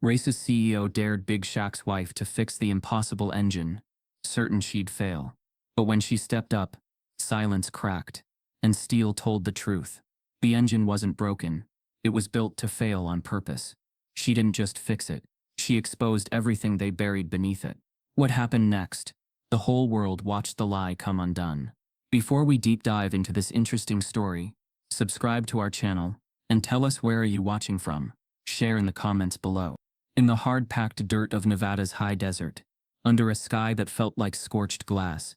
Racist CEO dared Big Shaq's wife to fix the impossible engine, certain she'd fail. But when she stepped up, silence cracked, and steel told the truth. The engine wasn't broken. It was built to fail on purpose. She didn't just fix it. She exposed everything they buried beneath it. What happened next? The whole world watched the lie come undone. Before we deep dive into this interesting story, subscribe to our channel, and tell us where are you watching from. Share in the comments below. In the hard-packed dirt of Nevada's high desert, under a sky that felt like scorched glass,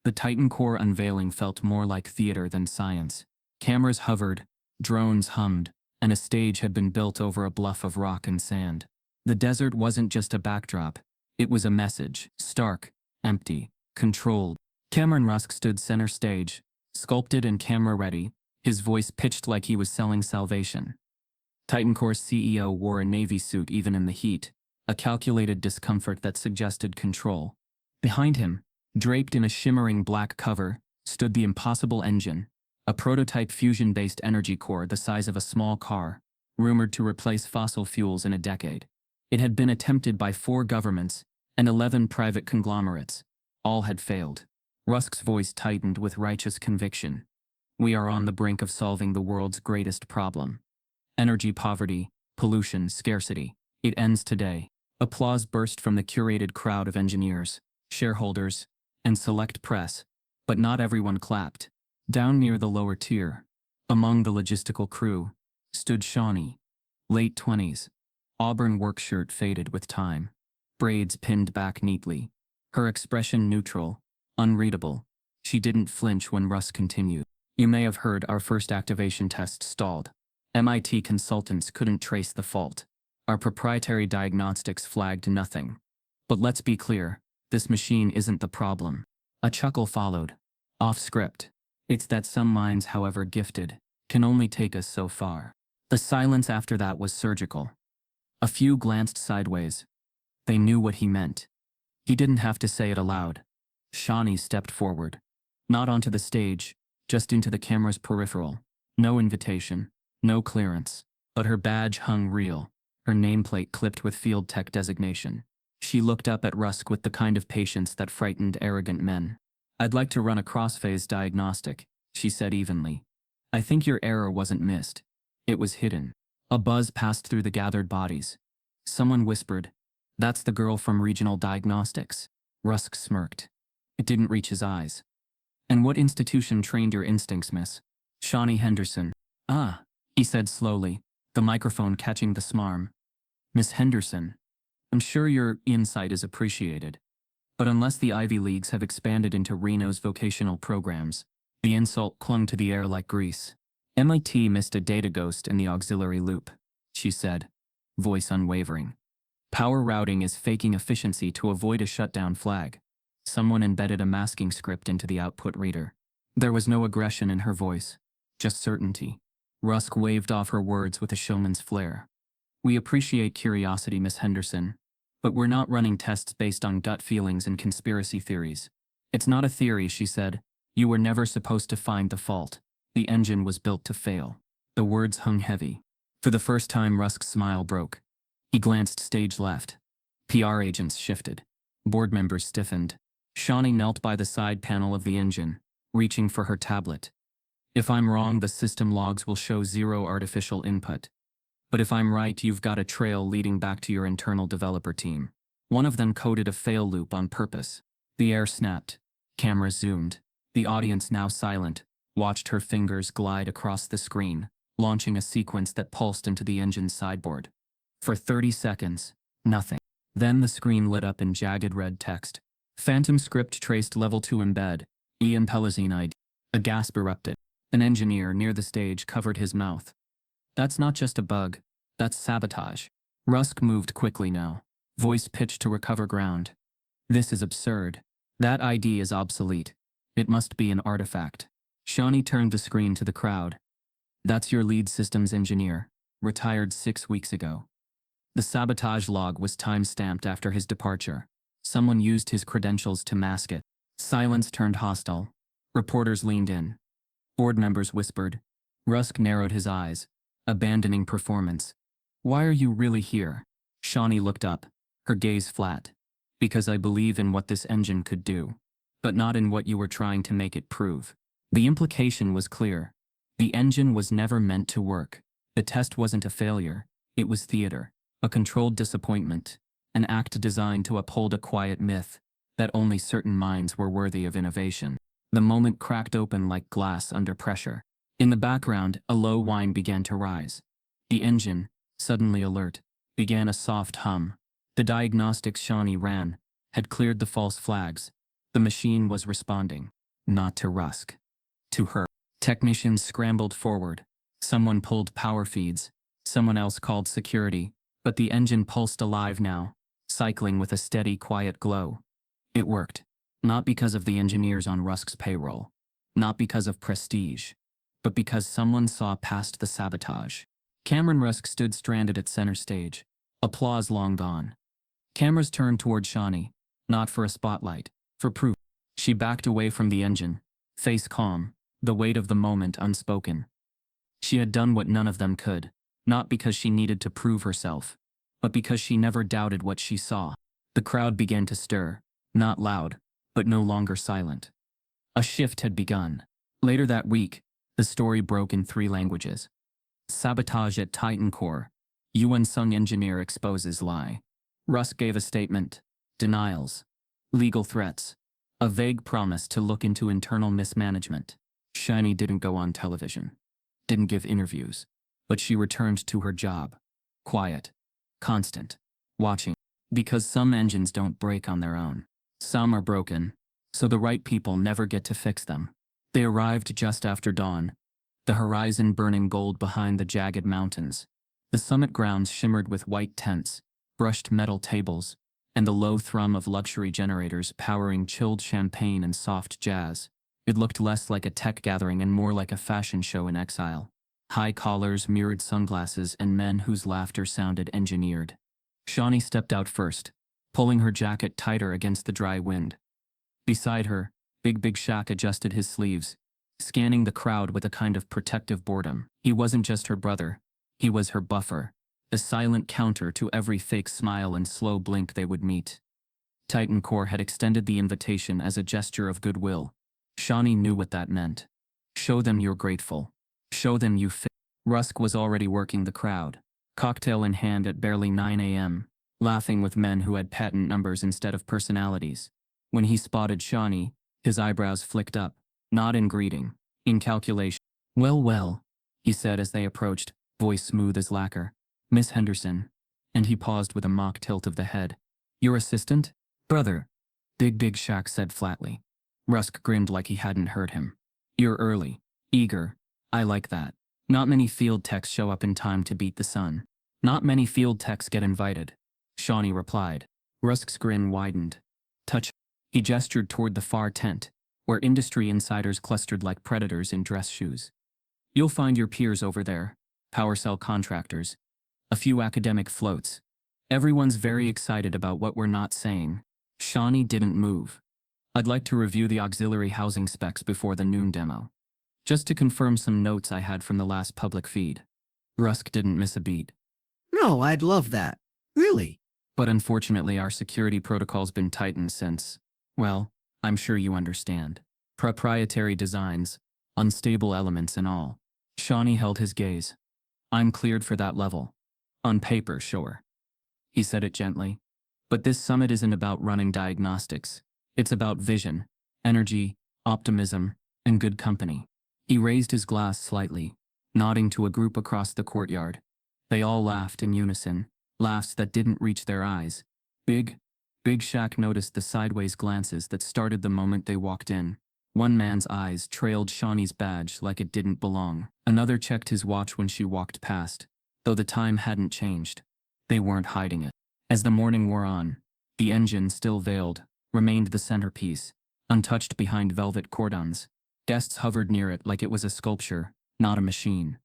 the Titan core unveiling felt more like theater than science. Cameras hovered, drones hummed, and a stage had been built over a bluff of rock and sand. The desert wasn't just a backdrop, it was a message, stark, empty, controlled. Cameron Rusk stood center stage, sculpted and camera-ready, his voice pitched like he was selling salvation. Titan Core's CEO wore a navy suit even in the heat, a calculated discomfort that suggested control. Behind him, draped in a shimmering black cover, stood the impossible engine, a prototype fusion-based energy core the size of a small car, rumored to replace fossil fuels in a decade. It had been attempted by 4 governments and 11 private conglomerates. All had failed. Rusk's voice tightened with righteous conviction. We are on the brink of solving the world's greatest problem. Energy poverty, pollution, scarcity. It ends today. Applause burst from the curated crowd of engineers, shareholders, and select press, but not everyone clapped. Down near the lower tier, among the logistical crew, stood Shawnee, late 20s, auburn work shirt faded with time, braids pinned back neatly, her expression neutral, unreadable. She didn't flinch when Russ continued. You may have heard our first activation test stalled. MIT consultants couldn't trace the fault. Our proprietary diagnostics flagged nothing. But let's be clear, this machine isn't the problem. A chuckle followed. Off script. It's that some minds, however gifted, can only take us so far. The silence after that was surgical. A few glanced sideways. They knew what he meant. He didn't have to say it aloud. Shawnee stepped forward. Not onto the stage, just into the camera's peripheral. No invitation, no clearance. But her badge hung real, her nameplate clipped with field tech designation. She looked up at Rusk with the kind of patience that frightened arrogant men. I'd like to run a cross-phase diagnostic, she said evenly. I think your error wasn't missed. It was hidden. A buzz passed through the gathered bodies. Someone whispered, "That's the girl from Regional Diagnostics." Rusk smirked. It didn't reach his eyes. And what institution trained your instincts, miss? Shawnee Henderson. Ah, he said slowly, the microphone catching the smarm. Miss Henderson, I'm sure your insight is appreciated. But unless the Ivy Leagues have expanded into Reno's vocational programs, the insult clung to the air like grease. MIT missed a data ghost in the auxiliary loop, she said, voice unwavering. Power routing is faking efficiency to avoid a shutdown flag. Someone embedded a masking script into the output reader. There was no aggression in her voice, just certainty. Rusk waved off her words with a showman's flair. We appreciate curiosity, Miss Henderson, but we're not running tests based on gut feelings and conspiracy theories. It's not a theory, she said. You were never supposed to find the fault. The engine was built to fail. The words hung heavy. For the first time, Rusk's smile broke. He glanced stage left. PR agents shifted. Board members stiffened. Shawnee knelt by the side panel of the engine, reaching for her tablet. If I'm wrong, the system logs will show 0 artificial input. But if I'm right, you've got a trail leading back to your internal developer team. One of them coded a fail loop on purpose. The air snapped. Camera zoomed. The audience, now silent, watched her fingers glide across the screen, launching a sequence that pulsed into the engine's sideboard. For 30 seconds, nothing. Then the screen lit up in jagged red text. Phantom script traced level 2 embed. Ian Pelazine ID. A gasp erupted. An engineer near the stage covered his mouth. That's not just a bug. That's sabotage. Rusk moved quickly now, voice pitched to recover ground. This is absurd. That ID is obsolete. It must be an artifact. Shawnee turned the screen to the crowd. That's your lead systems engineer, retired 6 weeks ago. The sabotage log was time-stamped after his departure. Someone used his credentials to mask it. Silence turned hostile. Reporters leaned in. Board members whispered. Rusk narrowed his eyes, abandoning performance. Why are you really here? Shawnee looked up, her gaze flat. Because I believe in what this engine could do, but not in what you were trying to make it prove. The implication was clear. The engine was never meant to work. The test wasn't a failure. It was theater, a controlled disappointment, an act designed to uphold a quiet myth that only certain minds were worthy of innovation. The moment cracked open like glass under pressure. In the background, a low whine began to rise. The engine, suddenly alert, began a soft hum. The diagnostics Shawnee ran had cleared the false flags. The machine was responding, not to Rusk, to her. Technicians scrambled forward. Someone pulled power feeds. Someone else called security. But the engine pulsed alive now, cycling with a steady, quiet glow. It worked. Not because of the engineers on Rusk's payroll. Not because of prestige. But because someone saw past the sabotage. Cameron Rusk stood stranded at center stage. Applause long gone. Cameras turned toward Shawnee, not for a spotlight, for proof. She backed away from the engine, face calm, the weight of the moment unspoken. She had done what none of them could, not because she needed to prove herself, but because she never doubted what she saw. The crowd began to stir, not loud, but no longer silent. A shift had begun. Later that week, the story broke in 3 languages. Sabotage at Titan Core. Yuan Sung engineer exposes lie. Rusk gave a statement. Denials. Legal threats. A vague promise to look into internal mismanagement. Shiny didn't go on television. Didn't give interviews. But she returned to her job. Quiet. Constant. Watching. Because some engines don't break on their own. Some are broken, so the right people never get to fix them. They arrived just after dawn. The horizon burning gold behind the jagged mountains. The summit grounds shimmered with white tents, brushed metal tables, and the low thrum of luxury generators powering chilled champagne and soft jazz. It looked less like a tech gathering and more like a fashion show in exile. High collars, mirrored sunglasses, and men whose laughter sounded engineered. Shawnee stepped out first, pulling her jacket tighter against the dry wind. Beside her, Big Shaq adjusted his sleeves, scanning the crowd with a kind of protective boredom. He wasn't just her brother, he was her buffer, the silent counter to every fake smile and slow blink they would meet. Titan Core had extended the invitation as a gesture of goodwill. Shawnee knew what that meant. Show them you're grateful. Show them you fit. Rusk was already working the crowd, cocktail in hand at barely 9 a.m., laughing with men who had patent numbers instead of personalities. When he spotted Shawnee, his eyebrows flicked up, not in greeting, in calculation. Well, he said as they approached, voice smooth as lacquer. Miss Henderson. And he paused with a mock tilt of the head. Your assistant? Brother. Big Shaq said flatly. Rusk grinned like he hadn't heard him. You're early. Eager. I like that. Not many field techs show up in time to beat the sun. Not many field techs get invited. Shawnee replied. Rusk's grin widened. Touch. He gestured toward the far tent, where industry insiders clustered like predators in dress shoes. You'll find your peers over there. Power cell contractors. A few academic floats. Everyone's very excited about what we're not saying. Shawnee didn't move. I'd like to review the auxiliary housing specs before the noon demo. Just to confirm some notes I had from the last public feed. Rusk didn't miss a beat. No, I'd love that. Really? But unfortunately our security protocol's been tightened since, well, I'm sure you understand. Proprietary designs, unstable elements and all. Shawnee held his gaze. I'm cleared for that level. On paper, sure. He said it gently. But this summit isn't about running diagnostics. It's about vision, energy, optimism, and good company. He raised his glass slightly, nodding to a group across the courtyard. They all laughed in unison, laughs that didn't reach their eyes. Big Shaq noticed the sideways glances that started the moment they walked in. One man's eyes trailed Shawnee's badge like it didn't belong. Another checked his watch when she walked past, though the time hadn't changed. They weren't hiding it. As the morning wore on, the engine, still veiled, remained the centerpiece, untouched behind velvet cordons. Guests hovered near it like it was a sculpture, not a machine.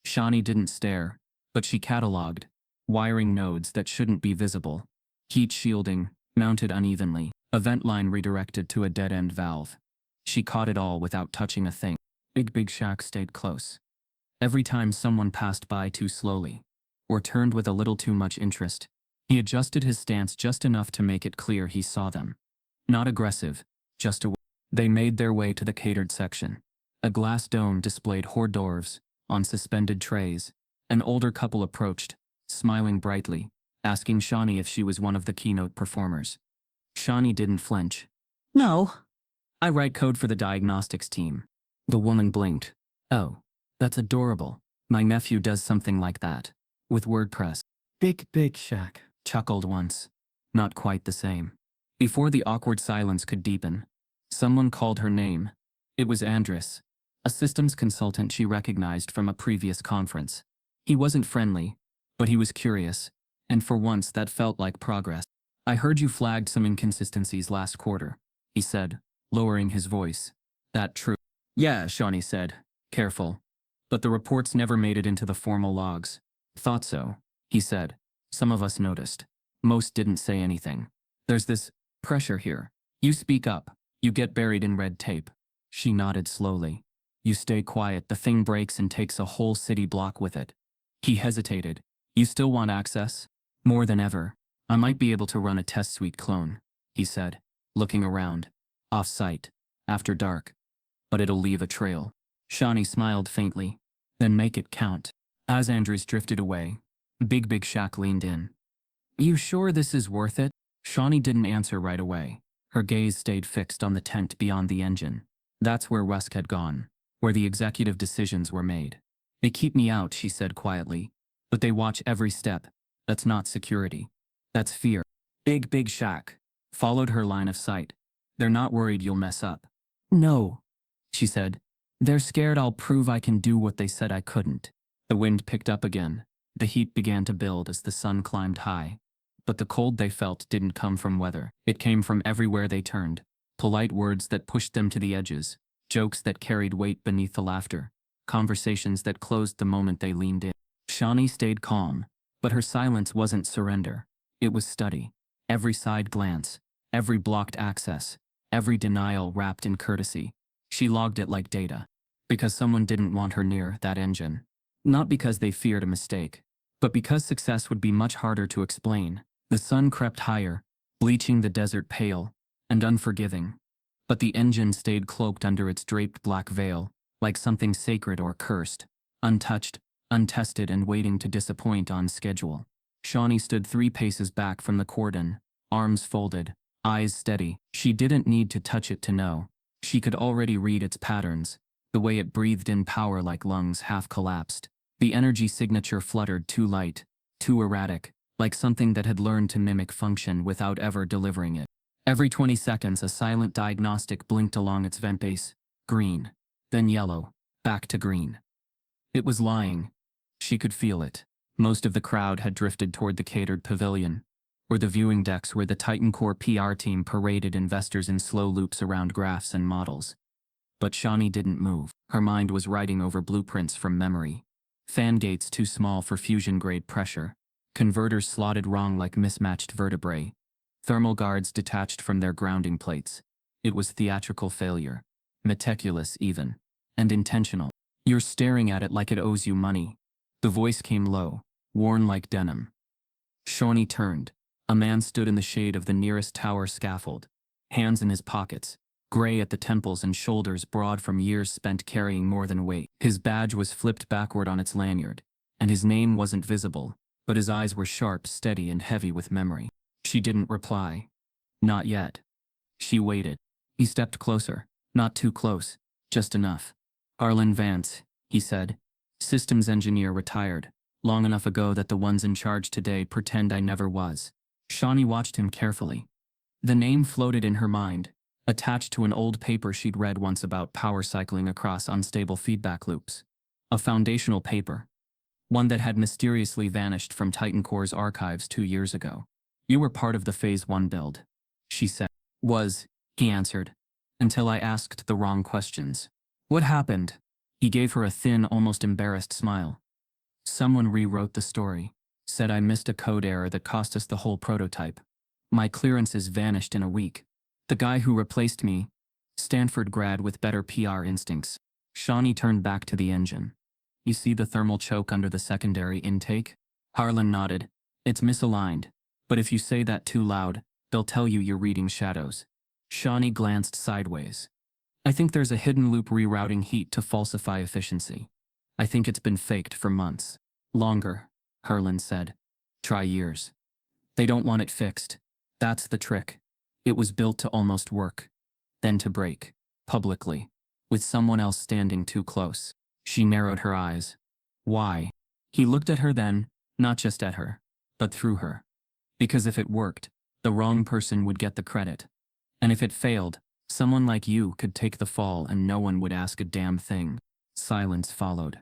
Shawnee didn't stare, but she catalogued. Wiring nodes that shouldn't be visible. Heat shielding, mounted unevenly. A vent line redirected to a dead-end valve. She caught it all without touching a thing. Big Shaq stayed close. Every time someone passed by too slowly, or turned with a little too much interest, He adjusted his stance just enough to make it clear he saw them. Not aggressive, just aware. They made their way to the catered section. A glass dome displayed hors d'oeuvres on suspended trays. An older couple approached, smiling brightly, asking Shawnee if she was one of the keynote performers. Shawnee didn't flinch. No. I write code for the diagnostics team. The woman blinked. Oh, that's adorable. My nephew does something like that. With WordPress. Big Shaq. Chuckled once. Not quite the same. Before the awkward silence could deepen, someone called her name. It was Andres, a systems consultant she recognized from a previous conference. He wasn't friendly, but he was curious, and for once that felt like progress. I heard you flagged some inconsistencies last quarter, he said, lowering his voice. That true? Yeah, Shawnee said, careful. But the reports never made it into the formal logs. Thought so, he said. Some of us noticed. Most didn't say anything. There's this pressure here. You speak up, you get buried in red tape. She nodded slowly. You stay quiet, the thing breaks and takes a whole city block with it. He hesitated. You still want access? More than ever. I might be able to run a test suite clone, he said, looking around. Off-site. After dark. But it'll leave a trail. Shawnee smiled faintly. Then make it count. As Andrews drifted away, Big Shaq leaned in. You sure this is worth it? Shawnee didn't answer right away. Her gaze stayed fixed on the tent beyond the engine. That's where Wesk had gone, where the executive decisions were made. They keep me out, she said quietly. But they watch every step. That's not security. That's fear. Big Shaq followed her line of sight. They're not worried you'll mess up. No, she said. They're scared I'll prove I can do what they said I couldn't. The wind picked up again. The heat began to build as the sun climbed high. But the cold they felt didn't come from weather. It came from everywhere they turned. Polite words that pushed them to the edges. Jokes that carried weight beneath the laughter. Conversations that closed the moment they leaned in. Shawnee stayed calm, but her silence wasn't surrender. It was study. Every side glance, every blocked access, every denial wrapped in courtesy. She logged it like data. Because someone didn't want her near that engine. Not because they feared a mistake, but because success would be much harder to explain. The sun crept higher, bleaching the desert pale and unforgiving. But the engine stayed cloaked under its draped black veil, like something sacred or cursed, untouched, untested and waiting to disappoint on schedule. Shawnee stood 3 paces back from the cordon, arms folded, eyes steady. She didn't need to touch it to know. She could already read its patterns, the way it breathed in power like lungs half collapsed. The energy signature fluttered too light, too erratic, like something that had learned to mimic function without ever delivering it. Every 20 seconds a silent diagnostic blinked along its vent base. Green. Then yellow. Back to green. It was lying. She could feel it. Most of the crowd had drifted toward the catered pavilion, or the viewing decks where the Titan Core PR team paraded investors in slow loops around graphs and models. But Shawnee didn't move. Her mind was writing over blueprints from memory. Fan gates too small for fusion-grade pressure. Converters slotted wrong like mismatched vertebrae. Thermal guards detached from their grounding plates. It was theatrical failure. Meticulous even. And intentional. You're staring at it like it owes you money. The voice came low, worn like denim. Shawnee turned. A man stood in the shade of the nearest tower scaffold. Hands in his pockets. Gray at the temples and shoulders broad from years spent carrying more than weight. His badge was flipped backward on its lanyard, and his name wasn't visible, but his eyes were sharp, steady, and heavy with memory. She didn't reply. Not yet. She waited. He stepped closer. Not too close. Just enough. Harlan Vance, he said. Systems engineer retired. Long enough ago that the ones in charge today pretend I never was. Shawnee watched him carefully. The name floated in her mind, attached to an old paper she'd read once about power cycling across unstable feedback loops. A foundational paper. One that had mysteriously vanished from Titan Core's archives 2 years ago. You were part of the Phase 1 build, she said. Was, he answered, until I asked the wrong questions. What happened? He gave her a thin, almost embarrassed smile. Someone rewrote the story, said I missed a code error that cost us the whole prototype. My clearances vanished in a week. The guy who replaced me, Stanford grad with better PR instincts. Shawnee turned back to the engine. You see the thermal choke under the secondary intake? Harlan nodded. It's misaligned. But if you say that too loud, they'll tell you you're reading shadows. Shawnee glanced sideways. I think there's a hidden loop rerouting heat to falsify efficiency. I think it's been faked for months. Longer, Harlan said. Try years. They don't want it fixed. That's the trick. It was built to almost work. Then to break. Publicly. With someone else standing too close. She narrowed her eyes. Why? He looked at her then, not just at her, but through her. Because if it worked, the wrong person would get the credit. And if it failed, someone like you could take the fall and no one would ask a damn thing. Silence followed.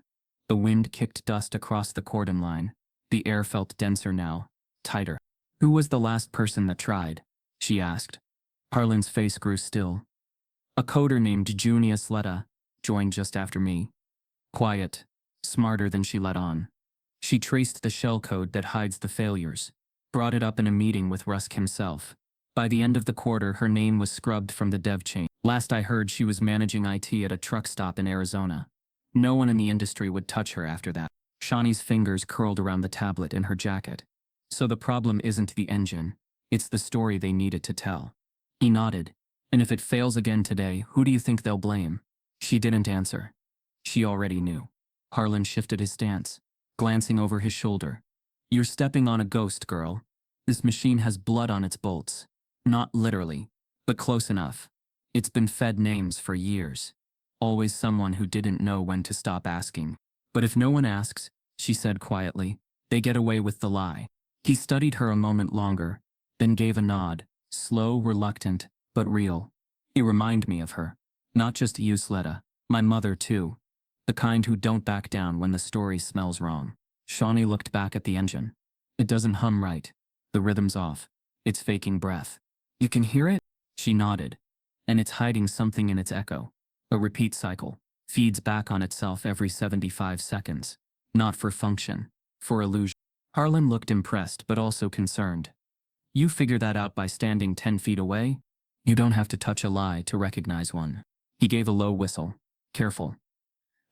The wind kicked dust across the cordon line. The air felt denser now, tighter. Who was the last person that tried? She asked. Harlan's face grew still. A coder named Junius Letta joined just after me. Quiet, smarter than she let on. She traced the shell code that hides the failures, brought it up in a meeting with Rusk himself. By the end of the quarter, her name was scrubbed from the dev chain. Last I heard, she was managing IT at a truck stop in Arizona. No one in the industry would touch her after that. Shawnee's fingers curled around the tablet in her jacket. So the problem isn't the engine, it's the story they needed to tell. He nodded. And if it fails again today, who do you think they'll blame? She didn't answer. She already knew. Harlan shifted his stance, glancing over his shoulder. You're stepping on a ghost, girl. This machine has blood on its bolts. Not literally, but close enough. It's been fed names for years. Always someone who didn't know when to stop asking. But if no one asks, she said quietly, they get away with the lie. He studied her a moment longer, then gave a nod, slow, reluctant, but real. You remind me of her. Not just Letta, my mother too. The kind who don't back down when the story smells wrong. Shawnee looked back at the engine. It doesn't hum right. The rhythm's off. It's faking breath. You can hear it? She nodded. And it's hiding something in its echo. A repeat cycle. Feeds back on itself every 75 seconds. Not for function. For illusion. Harlan looked impressed but also concerned. You figure that out by standing 10 feet away? You don't have to touch a lie to recognize one. He gave a low whistle. Careful.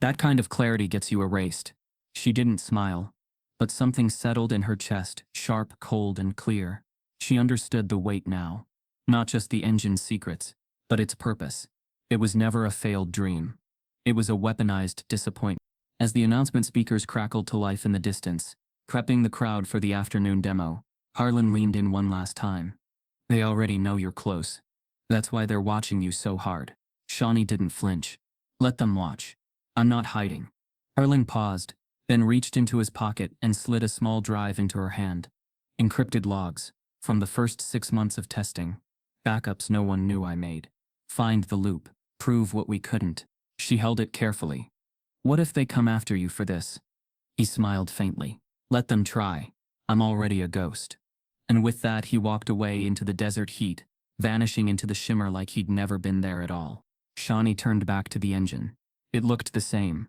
That kind of clarity gets you erased. She didn't smile, but something settled in her chest, sharp, cold, and clear. She understood the weight now. Not just the engine's secrets, but its purpose. It was never a failed dream. It was a weaponized disappointment. As the announcement speakers crackled to life in the distance, prepping the crowd for the afternoon demo, Harlan leaned in one last time. They already know you're close. That's why they're watching you so hard. Shawnee didn't flinch. Let them watch. I'm not hiding. Harlan paused, then reached into his pocket and slid a small drive into her hand. Encrypted logs, from the first 6 months of testing. Backups no one knew I made. Find the loop. Prove what we couldn't. She held it carefully. What if they come after you for this? He smiled faintly. Let them try. I'm already a ghost. And with that he walked away into the desert heat, vanishing into the shimmer like he'd never been there at all. Shawnee turned back to the engine. It looked the same.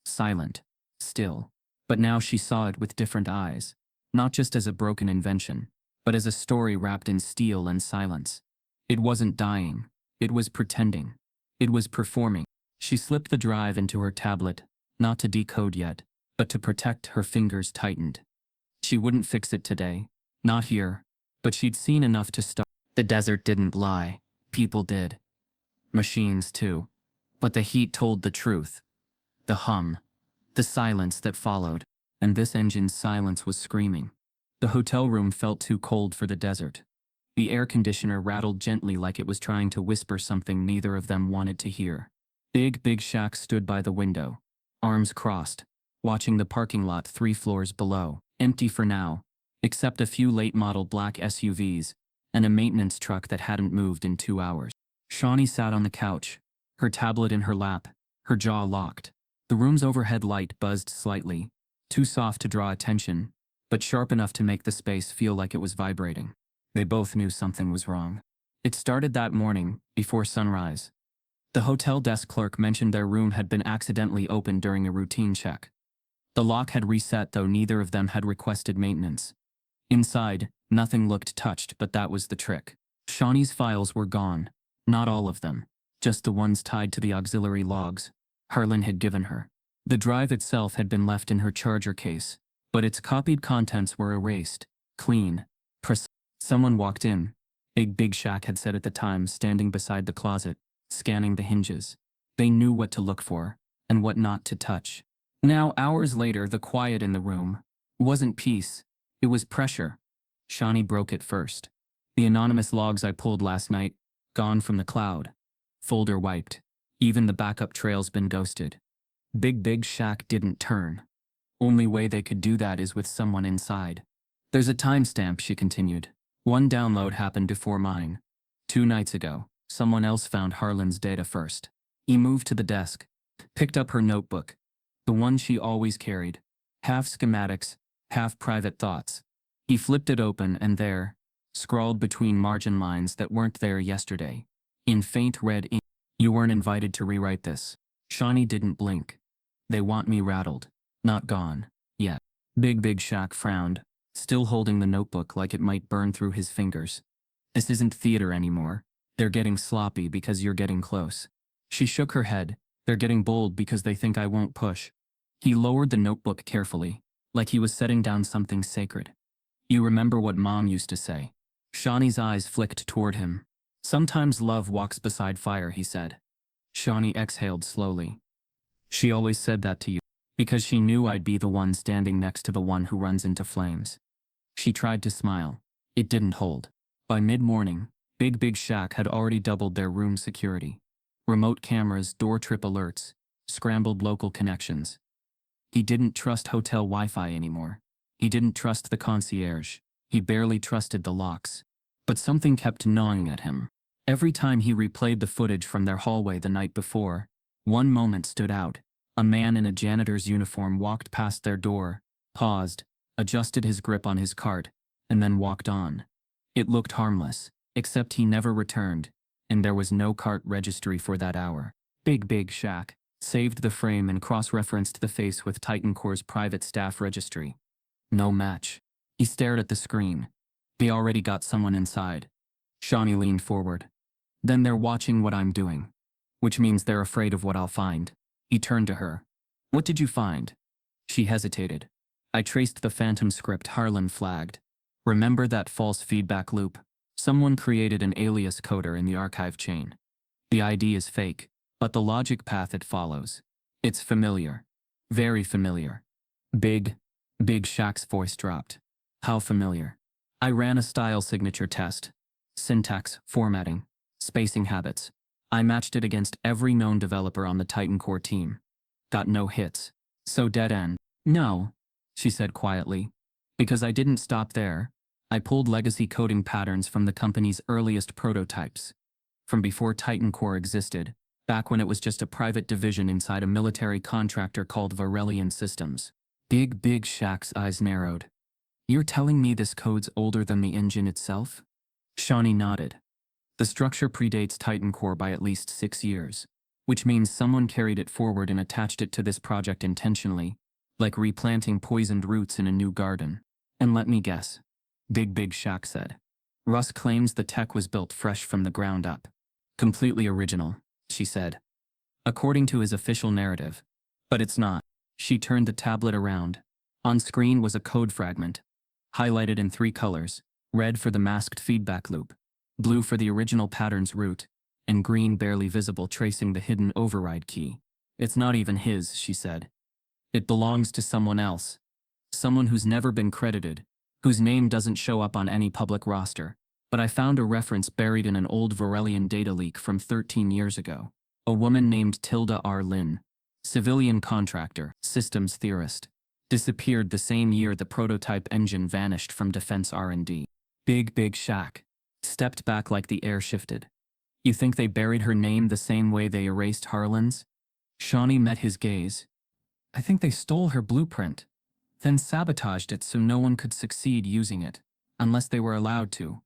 Silent. Still. But now she saw it with different eyes. Not just as a broken invention, but as a story wrapped in steel and silence. It wasn't dying. It was pretending. It was performing. She slipped the drive into her tablet, not to decode yet, but to protect. Her fingers tightened. She wouldn't fix it today. Not here. But she'd seen enough to start. The desert didn't lie. People did. Machines too. But the heat told the truth. The hum. The silence that followed. And this engine's silence was screaming. The hotel room felt too cold for the desert. The air conditioner rattled gently like it was trying to whisper something neither of them wanted to hear. Big Shaq stood by the window, arms crossed, watching the parking lot 3 floors below, empty for now, except a few late-model black SUVs and a maintenance truck that hadn't moved in 2 hours. Shawnee sat on the couch, her tablet in her lap, her jaw locked. The room's overhead light buzzed slightly, too soft to draw attention, but sharp enough to make the space feel like it was vibrating. They both knew something was wrong. It started that morning, before sunrise. The hotel desk clerk mentioned their room had been accidentally opened during a routine check. The lock had reset, though neither of them had requested maintenance. Inside, nothing looked touched, but that was the trick. Shawnee's files were gone. Not all of them. Just the ones tied to the auxiliary logs Harlan had given her. The drive itself had been left in her charger case, but its copied contents were erased, clean, precise. Someone walked in. Big Shaq had said at the time, standing beside the closet, scanning the hinges. They knew what to look for, and what not to touch. Now, hours later, the quiet in the room wasn't peace, it was pressure. Shawnee broke it first. The anonymous logs I pulled last night, gone from the cloud. Folder wiped. Even the backup trail's been ghosted. Big Shaq didn't turn. Only way they could do that is with someone inside. There's a timestamp, she continued. One download happened before mine. 2 nights ago, someone else found Harlan's data first. He moved to the desk, picked up her notebook, the one she always carried, half schematics, half private thoughts. He flipped it open and there, scrawled between margin lines that weren't there yesterday, in faint red ink, you weren't invited to rewrite this. Shawnee didn't blink. They want me rattled, not gone, yet. Big Shaq frowned, still holding the notebook like it might burn through his fingers. This isn't theater anymore. They're getting sloppy because you're getting close. She shook her head. They're getting bold because they think I won't push. He lowered the notebook carefully, like he was setting down something sacred. You remember what Mom used to say? Shawnee's eyes flicked toward him. Sometimes love walks beside fire, he said. Shawnee exhaled slowly. She always said that to you, because she knew I'd be the one standing next to the one who runs into flames. She tried to smile. It didn't hold. By mid-morning, Big Shaq had already doubled their room security. Remote cameras, door trip alerts, scrambled local connections. He didn't trust hotel Wi-Fi anymore. He didn't trust the concierge. He barely trusted the locks. But something kept gnawing at him. Every time he replayed the footage from their hallway the night before, one moment stood out. A man in a janitor's uniform walked past their door, paused, adjusted his grip on his cart, and then walked on. It looked harmless, except he never returned, and there was no cart registry for that hour. Big Shaq saved the frame and cross-referenced the face with Titan Corps' private staff registry. No match. He stared at the screen. They already got someone inside. Shawnee leaned forward. Then they're watching what I'm doing. Which means they're afraid of what I'll find. He turned to her. What did you find? She hesitated. I traced the phantom script Harlan flagged. Remember that false feedback loop? Someone created an alias coder in the archive chain. The ID is fake, but the logic path it follows. It's familiar. Very familiar. Big Shaq's voice dropped. How familiar? I ran a style signature test. Syntax, formatting, spacing habits. I matched it against every known developer on the Titan Core team. Got no hits. So dead end. No, she said quietly. Because I didn't stop there. I pulled legacy coding patterns from the company's earliest prototypes. From before Titan Core existed, back when it was just a private division inside a military contractor called Varelian Systems. Big Shaq's eyes narrowed. You're telling me this code's older than the engine itself? Shawnee nodded. The structure predates Titan Core by at least 6 years, which means someone carried it forward and attached it to this project intentionally, like replanting poisoned roots in a new garden. And let me guess. Big Shaq said. Russ claims the tech was built fresh from the ground up. Completely original, she said. According to his official narrative. But it's not. She turned the tablet around. On screen was a code fragment, highlighted in 3 colors, red for the masked feedback loop, blue for the original pattern's root, and green barely visible tracing the hidden override key. It's not even his, she said. It belongs to someone else. Someone who's never been credited, whose name doesn't show up on any public roster. But I found a reference buried in an old Varelian data leak from 13 years ago. A woman named Tilda R. Lynn, civilian contractor, systems theorist, disappeared the same year the prototype engine vanished from defense R&D. Big Shaq stepped back like the air shifted. You think they buried her name the same way they erased Harlan's? Shawnee met his gaze. I think they stole her blueprint, then sabotaged it so no one could succeed using it, unless they were allowed to.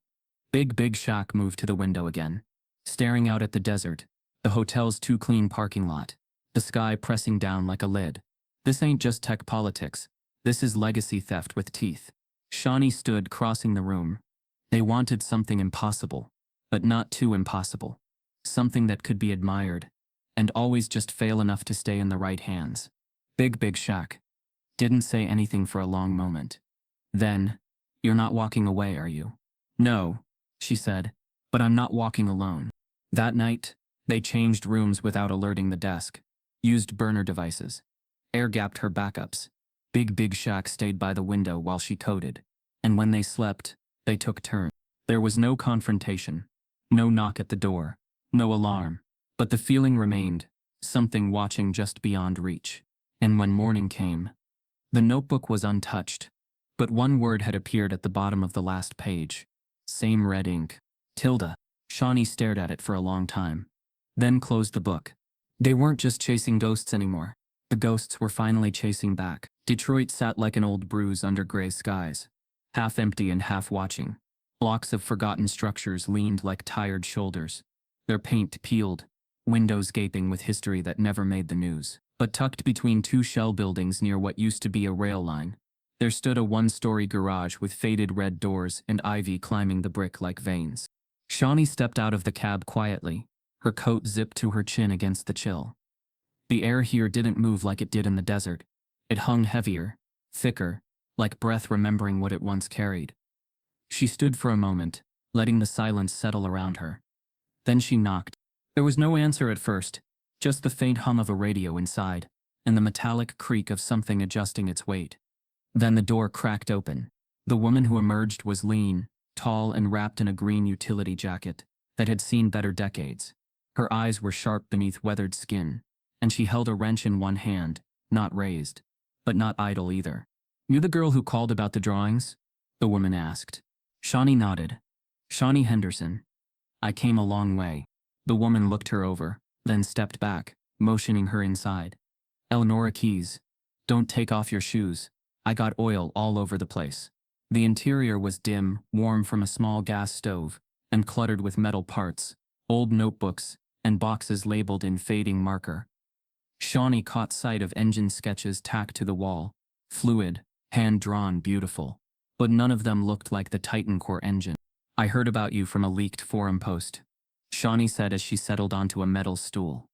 Big Shaq moved to the window again, staring out at the desert, the hotel's too clean parking lot, the sky pressing down like a lid. This ain't just tech politics. This is legacy theft with teeth. Shawnee stood crossing the room. They wanted something impossible, but not too impossible. Something that could be admired, and always just fail enough to stay in the right hands. Big Shaq didn't say anything for a long moment. Then, you're not walking away, are you? No, she said, but I'm not walking alone. That night, they changed rooms without alerting the desk, used burner devices, air-gapped her backups. Big Shaq stayed by the window while she coded, and when they slept, they took turns. There was no confrontation, no knock at the door, no alarm, but the feeling remained, something watching just beyond reach. And when morning came, the notebook was untouched, but one word had appeared at the bottom of the last page. Same red ink. Tilda. Shawnee stared at it for a long time, then closed the book. They weren't just chasing ghosts anymore. The ghosts were finally chasing back. Detroit sat like an old bruise under gray skies, half empty and half watching. Blocks of forgotten structures leaned like tired shoulders, their paint peeled, windows gaping with history that never made the news. But tucked between two shell buildings near what used to be a rail line, there stood a one-story garage with faded red doors and ivy climbing the brick like veins. Shawnee stepped out of the cab quietly, her coat zipped to her chin against the chill. The air here didn't move like it did in the desert. It hung heavier, thicker, like breath remembering what it once carried. She stood for a moment, letting the silence settle around her. Then she knocked. There was no answer at first, just the faint hum of a radio inside, and the metallic creak of something adjusting its weight. Then the door cracked open. The woman who emerged was lean, tall and wrapped in a green utility jacket that had seen better decades. Her eyes were sharp beneath weathered skin, and she held a wrench in one hand, not raised, but not idle either. "You the girl who called about the drawings?" the woman asked. Shawnee nodded. "Shawnee Henderson. I came a long way." The woman looked her over, then stepped back, motioning her inside. "Eleonora Keys, don't take off your shoes. I got oil all over the place." The interior was dim, warm from a small gas stove, and cluttered with metal parts, old notebooks, and boxes labeled in fading marker. Shawnee caught sight of engine sketches tacked to the wall, fluid, hand-drawn, beautiful, but none of them looked like the Titan core engine. "I heard about you from a leaked forum post," Shawnee said as she settled onto a metal stool.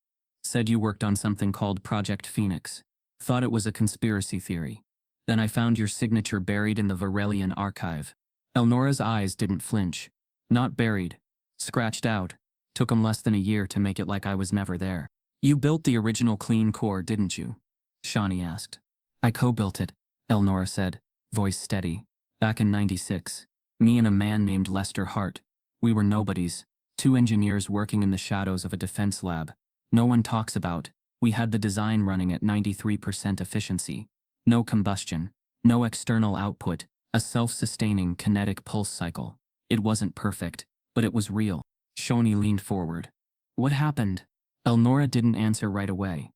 "Said you worked on something called Project Phoenix. Thought it was a conspiracy theory. Then I found your signature buried in the Varelian archive." Elnora's eyes didn't flinch. "Not buried. Scratched out. Took 'em less than a year to make it like I was never there." "You built the original clean core, didn't you?" Shawnee asked. "I co-built it," Elnora said, voice steady. "Back in '96. Me and a man named Lester Hart. We were nobodies. Two engineers working in the shadows of a defense lab. No one talks about. We had the design running at 93% efficiency. No combustion. No external output. A self-sustaining kinetic pulse cycle. It wasn't perfect, but it was real." Shawnee leaned forward. "What happened?" Elnora didn't answer right away.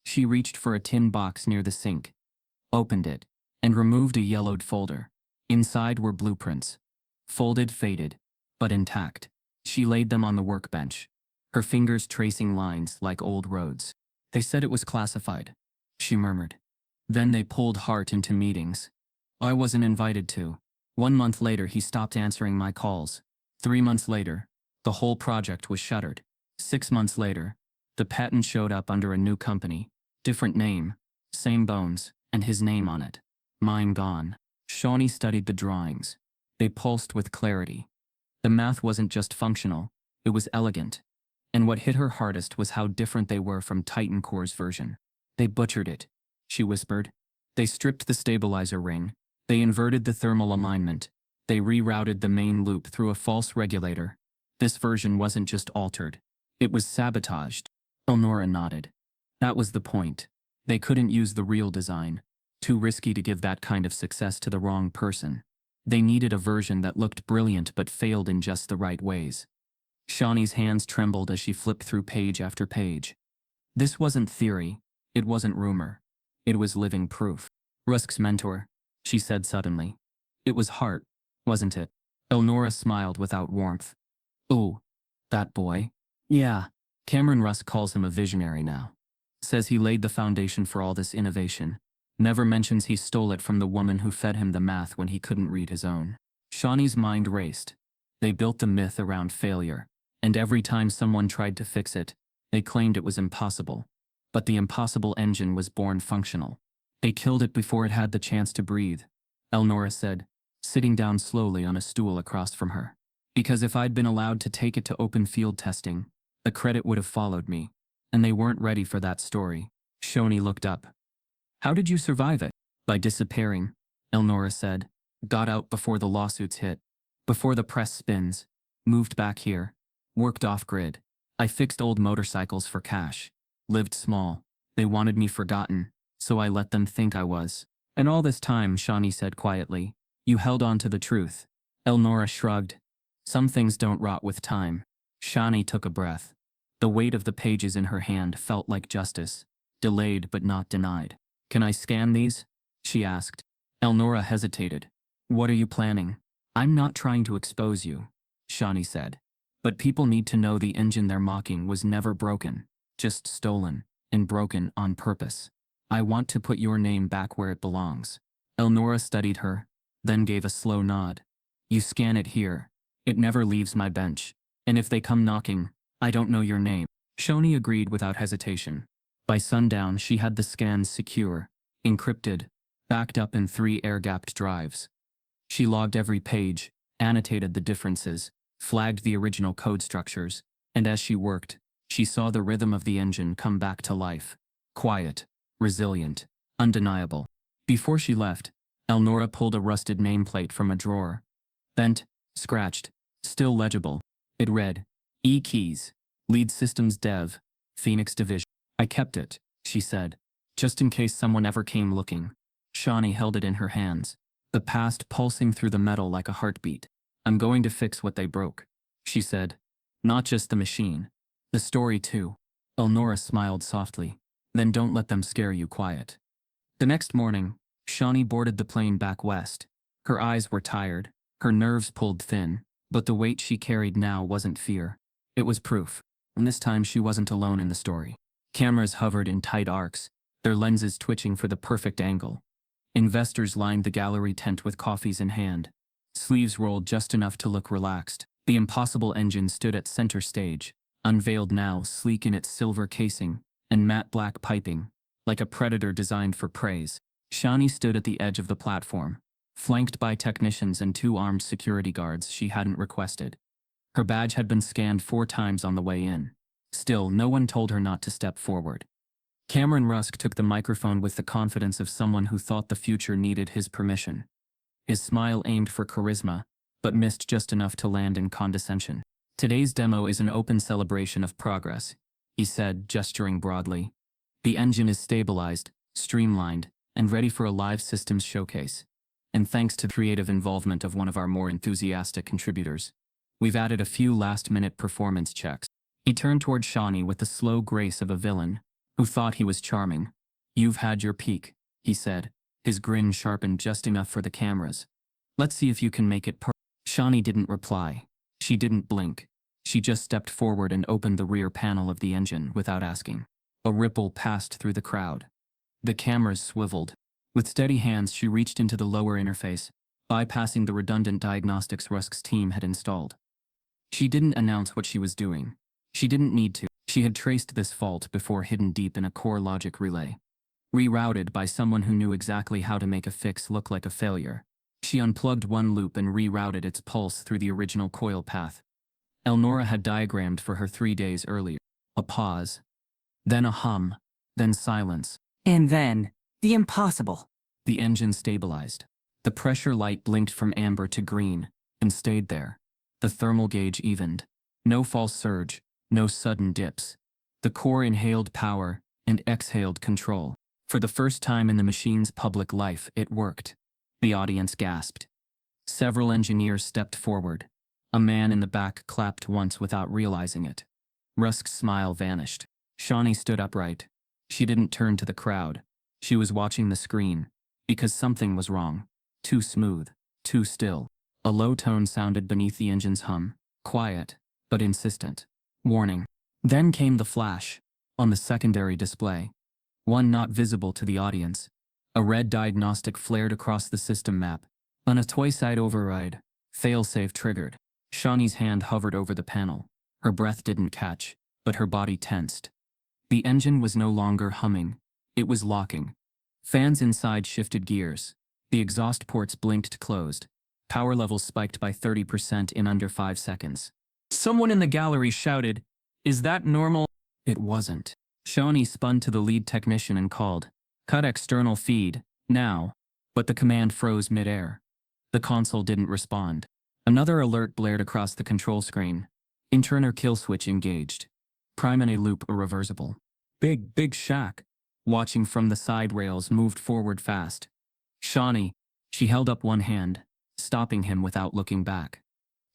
She reached for a tin box near the sink, opened it, and removed a yellowed folder. Inside were blueprints. Folded, faded, but intact. She laid them on the workbench, her fingers tracing lines like old roads. "They said it was classified," she murmured. "Then they pulled Hart into meetings. I wasn't invited to. 1 month later he stopped answering my calls. 3 months later, the whole project was shuttered. 6 months later, the patent showed up under a new company. Different name, same bones, and his name on it. Mine gone." Shawnee studied the drawings. They pulsed with clarity. The math wasn't just functional, it was elegant. And what hit her hardest was how different they were from Titan Core's version. "They butchered it," she whispered. "They stripped the stabilizer ring. They inverted the thermal alignment. They rerouted the main loop through a false regulator. This version wasn't just altered. It was sabotaged." Elnora nodded. "That was the point. They couldn't use the real design. Too risky to give that kind of success to the wrong person. They needed a version that looked brilliant but failed in just the right ways." Shawnee's hands trembled as she flipped through page after page. This wasn't theory. It wasn't rumor. It was living proof. "Rusk's mentor," she said suddenly. "It was Hart, wasn't it?" Elnora smiled without warmth. "Oh, that boy? Yeah. Cameron Rusk calls him a visionary now. Says he laid the foundation for all this innovation. Never mentions he stole it from the woman who fed him the math when he couldn't read his own." Shawnee's mind raced. They built the myth around failure, and every time someone tried to fix it, they claimed it was impossible. But the impossible engine was born functional. "They killed it before it had the chance to breathe," Elnora said, sitting down slowly on a stool across from her. Because if I'd been allowed to take it to open field testing, the credit would have followed me. And they weren't ready for that story. Shoni looked up. How did you survive it? By disappearing, Elnora said. Got out before the lawsuits hit. Before the press spins. Moved back here. Worked off-grid. I fixed old motorcycles for cash. Lived small. They wanted me forgotten, so I let them think I was. And all this time, Shani said quietly, you held on to the truth. Elnora shrugged. Some things don't rot with time. Shani took a breath. The weight of the pages in her hand felt like justice. Delayed but not denied. Can I scan these? She asked. Elnora hesitated. What are you planning? I'm not trying to expose you, Shani said. But people need to know the engine they're mocking was never broken, just stolen, and broken on purpose. I want to put your name back where it belongs. Elnora studied her, then gave a slow nod. You scan it here. It never leaves my bench. And if they come knocking, I don't know your name. Shoni agreed without hesitation. By sundown, she had the scans secure, encrypted, backed up in 3 air-gapped drives. She logged every page, annotated the differences, flagged the original code structures, and as she worked, she saw the rhythm of the engine come back to life. Quiet, resilient, undeniable. Before she left, Elnora pulled a rusted nameplate from a drawer. Bent, scratched, still legible. It read, E-Keys, Lead Systems Dev, Phoenix Division. I kept it, she said, just in case someone ever came looking. Shani held it in her hands, the past pulsing through the metal like a heartbeat. I'm going to fix what they broke, she said. Not just the machine. The story too. Elnora smiled softly. Then don't let them scare you quiet. The next morning, Shani boarded the plane back west. Her eyes were tired, her nerves pulled thin, but the weight she carried now wasn't fear. It was proof. And this time she wasn't alone in the story. Cameras hovered in tight arcs, their lenses twitching for the perfect angle. Investors lined the gallery tent with coffees in hand. Sleeves rolled just enough to look relaxed. The impossible engine stood at center stage, unveiled now, sleek in its silver casing and matte black piping, like a predator designed for praise. Shani stood at the edge of the platform, flanked by technicians and 2 armed security guards she hadn't requested. Her badge had been scanned 4 times on the way in. Still, no one told her not to step forward. Cameron Rusk took the microphone with the confidence of someone who thought the future needed his permission. His smile aimed for charisma, but missed just enough to land in condescension. Today's demo is an open celebration of progress, he said, gesturing broadly. The engine is stabilized, streamlined, and ready for a live systems showcase. And thanks to the creative involvement of one of our more enthusiastic contributors, we've added a few last-minute performance checks. He turned toward Shani with the slow grace of a villain who thought he was charming. You've had your peak, he said, his grin sharpened just enough for the cameras. Let's see if you can make it Shani didn't reply. She didn't blink. She just stepped forward and opened the rear panel of the engine without asking. A ripple passed through the crowd. The cameras swiveled. With steady hands, she reached into the lower interface, bypassing the redundant diagnostics Rusk's team had installed. She didn't announce what she was doing. She didn't need to. She had traced this fault before hidden deep in a core logic relay. Rerouted by someone who knew exactly how to make a fix look like a failure. She unplugged one loop and rerouted its pulse through the original coil path. Elnora had diagrammed for her 3 days earlier. A pause. Then a hum. Then silence. And then, the impossible. The engine stabilized. The pressure light blinked from amber to green, and stayed there. The thermal gauge evened. No false surge. No sudden dips. The core inhaled power and exhaled control. For the first time in the machine's public life, it worked. The audience gasped. Several engineers stepped forward. A man in the back clapped once without realizing it. Rusk's smile vanished. Shani stood upright. She didn't turn to the crowd. She was watching the screen, because something was wrong. Too smooth, too still. A low tone sounded beneath the engine's hum, quiet, but insistent. Warning. Then came the flash, on the secondary display. One not visible to the audience. A red diagnostic flared across the system map. On a toy-side override, failsafe triggered. Shani's hand hovered over the panel. Her breath didn't catch, but her body tensed. The engine was no longer humming. It was locking. Fans inside shifted gears. The exhaust ports blinked closed. Power levels spiked by 30% in under 5 seconds. Someone in the gallery shouted, "Is that normal?" It wasn't. Shawnee spun to the lead technician and called, "Cut external feed, now." But the command froze midair. The console didn't respond. Another alert blared across the control screen. Internal kill switch engaged. Prime in a loop irreversible. Big Shaq, watching from the side rails, moved forward fast. Shawnee, she held up one hand, stopping him without looking back.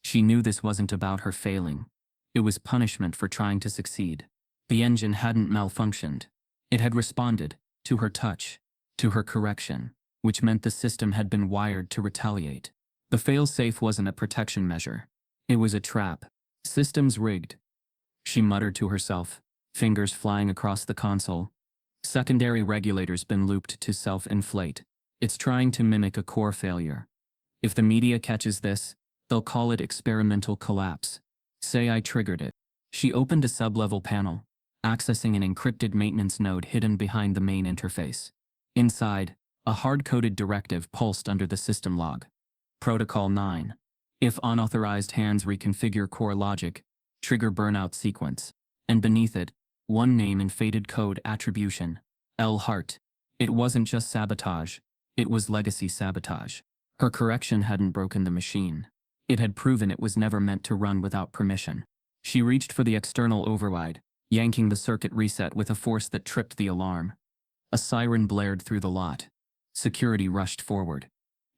She knew this wasn't about her failing. It was punishment for trying to succeed. The engine hadn't malfunctioned. It had responded, to her touch, to her correction, which meant the system had been wired to retaliate. The fail-safe wasn't a protection measure. It was a trap. Systems rigged. She muttered to herself, fingers flying across the console. Secondary regulators been looped to self-inflate. It's trying to mimic a core failure. If the media catches this, they'll call it experimental collapse. Say I triggered it. She opened a sub-level panel, accessing an encrypted maintenance node hidden behind the main interface. Inside, a hard-coded directive pulsed under the system log. Protocol 9. If unauthorized hands reconfigure core logic, trigger burnout sequence. And beneath it, one name in faded code attribution. L. Hart. It wasn't just sabotage. It was legacy sabotage. Her correction hadn't broken the machine. It had proven it was never meant to run without permission. She reached for the external override, yanking the circuit reset with a force that tripped the alarm. A siren blared through the lot. Security rushed forward.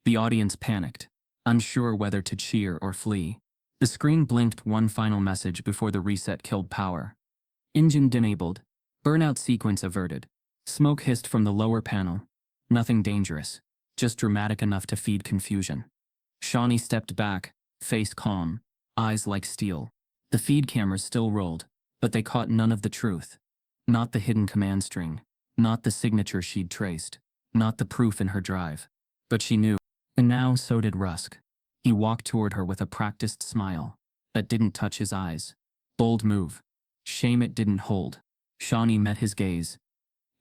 The audience panicked, unsure whether to cheer or flee. The screen blinked one final message before the reset killed power. Engine enabled. Burnout sequence averted. Smoke hissed from the lower panel. Nothing dangerous, just dramatic enough to feed confusion. Shawnee stepped back, face calm, eyes like steel. The feed cameras still rolled, but they caught none of the truth. Not the hidden command string, not the signature she'd traced, not the proof in her drive. But she knew, and now so did Rusk. He walked toward her with a practiced smile that didn't touch his eyes. Bold move. Shame it didn't hold. Shawnee met his gaze.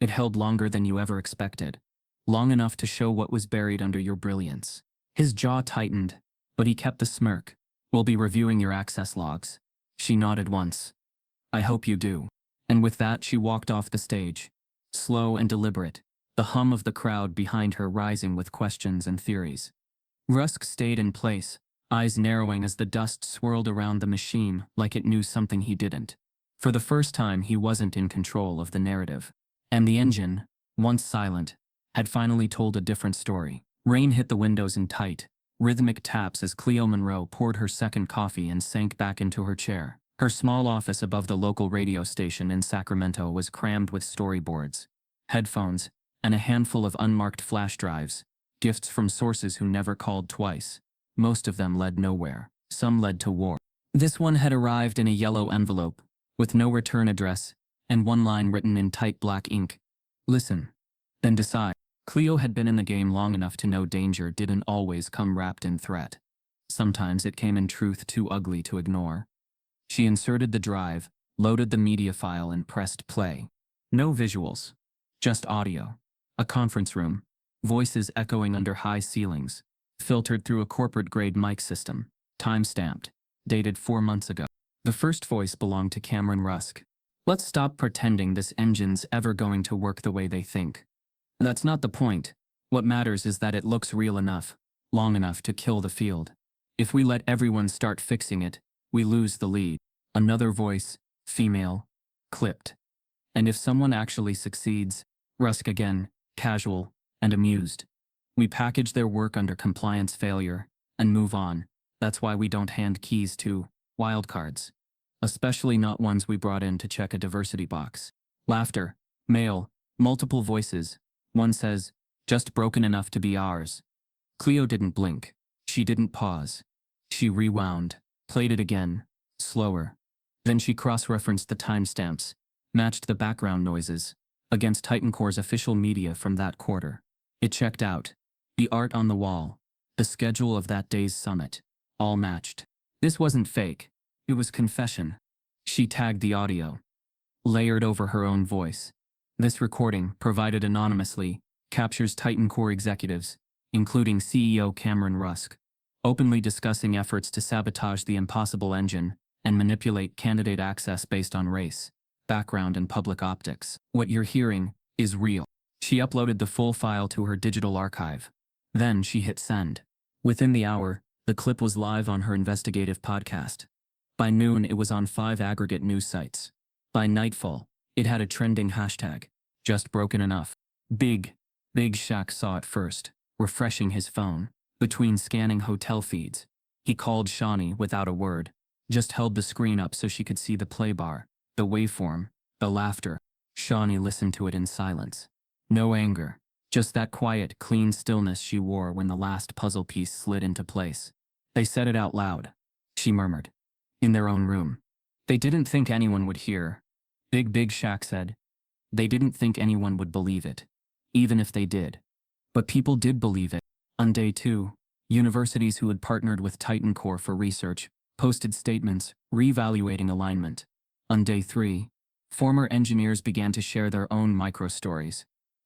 It held longer than you ever expected. Long enough to show what was buried under your brilliance. His jaw tightened, but he kept the smirk. "We'll be reviewing your access logs." She nodded once. "I hope you do." And with that she walked off the stage. Slow and deliberate, the hum of the crowd behind her rising with questions and theories. Rusk stayed in place, eyes narrowing as the dust swirled around the machine like it knew something he didn't. For the first time he wasn't in control of the narrative. And the engine, once silent, had finally told a different story. Rain hit the windows in tight, rhythmic taps as Cleo Monroe poured her second coffee and sank back into her chair. Her small office above the local radio station in Sacramento was crammed with storyboards, headphones, and a handful of unmarked flash drives, gifts from sources who never called twice. Most of them led nowhere. Some led to war. This one had arrived in a yellow envelope, with no return address, and one line written in tight black ink. "Listen, then decide." Cleo had been in the game long enough to know danger didn't always come wrapped in threat. Sometimes it came in truth too ugly to ignore. She inserted the drive, loaded the media file and pressed play. No visuals. Just audio. A conference room. Voices echoing under high ceilings. Filtered through a corporate-grade mic system. Time-stamped. Dated 4 months ago. The first voice belonged to Cameron Rusk. "Let's stop pretending this engine's ever going to work the way they think. That's not the point. What matters is that it looks real enough, long enough to kill the field. If we let everyone start fixing it, we lose the lead." Another voice, female, clipped. "And if someone actually succeeds," Rusk again, casual and amused. "We package their work under compliance failure and move on. That's why we don't hand keys to wildcards. Especially not ones we brought in to check a diversity box." Laughter, male, multiple voices. One says, "Just broken enough to be ours." Cleo didn't blink. She didn't pause. She rewound, played it again, slower. Then she cross-referenced the timestamps, matched the background noises, against Titan Core's official media from that quarter. It checked out. The art on the wall, the schedule of that day's summit, all matched. This wasn't fake. It was confession. She tagged the audio, layered over her own voice. This recording, provided anonymously, captures Titan Core executives, including CEO Cameron Rusk, openly discussing efforts to sabotage the impossible engine and manipulate candidate access based on race, background, and public optics. What you're hearing is real. She uploaded the full file to her digital archive. Then she hit send. Within the hour, the clip was live on her investigative podcast. By noon, it was on 5 aggregate news sites. By nightfall, it had a trending hashtag, just broken enough. Big Shaq saw it first, refreshing his phone. Between scanning hotel feeds, he called Shawnee without a word, just held the screen up so she could see the play bar, the waveform, the laughter. Shawnee listened to it in silence. No anger, just that quiet, clean stillness she wore when the last puzzle piece slid into place. They said it out loud, she murmured, in their own room. They didn't think anyone would hear. Big Shaq said. They didn't think anyone would believe it, even if they did. But people did believe it. On day 2, universities who had partnered with Titan Core for research posted statements reevaluating alignment. On day 3, former engineers began to share their own micro-stories.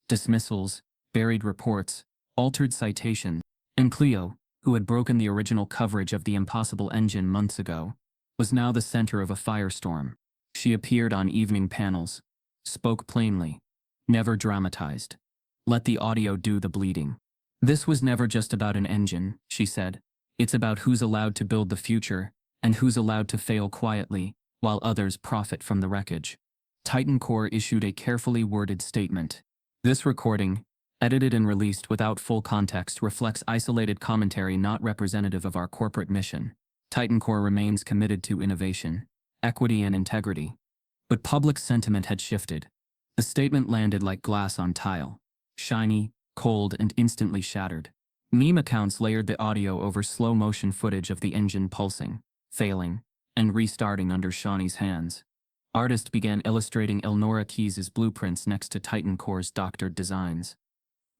Dismissals, buried reports, altered citations, and Cleo, who had broken the original coverage of the impossible engine months ago, was now the center of a firestorm. She appeared on evening panels, spoke plainly, never dramatized. Let the audio do the bleeding. This was never just about an engine, she said. It's about who's allowed to build the future, and who's allowed to fail quietly, while others profit from the wreckage. Titan Core issued a carefully worded statement. This recording, edited and released without full context, reflects isolated commentary not representative of our corporate mission. Titan Core remains committed to innovation, equity, and integrity. But public sentiment had shifted. The statement landed like glass on tile, shiny, cold, and instantly shattered. Meme accounts layered the audio over slow-motion footage of the engine pulsing, failing, and restarting under Shawnee's hands. Artists began illustrating Elnora Keys's blueprints next to Titan Core's doctored designs.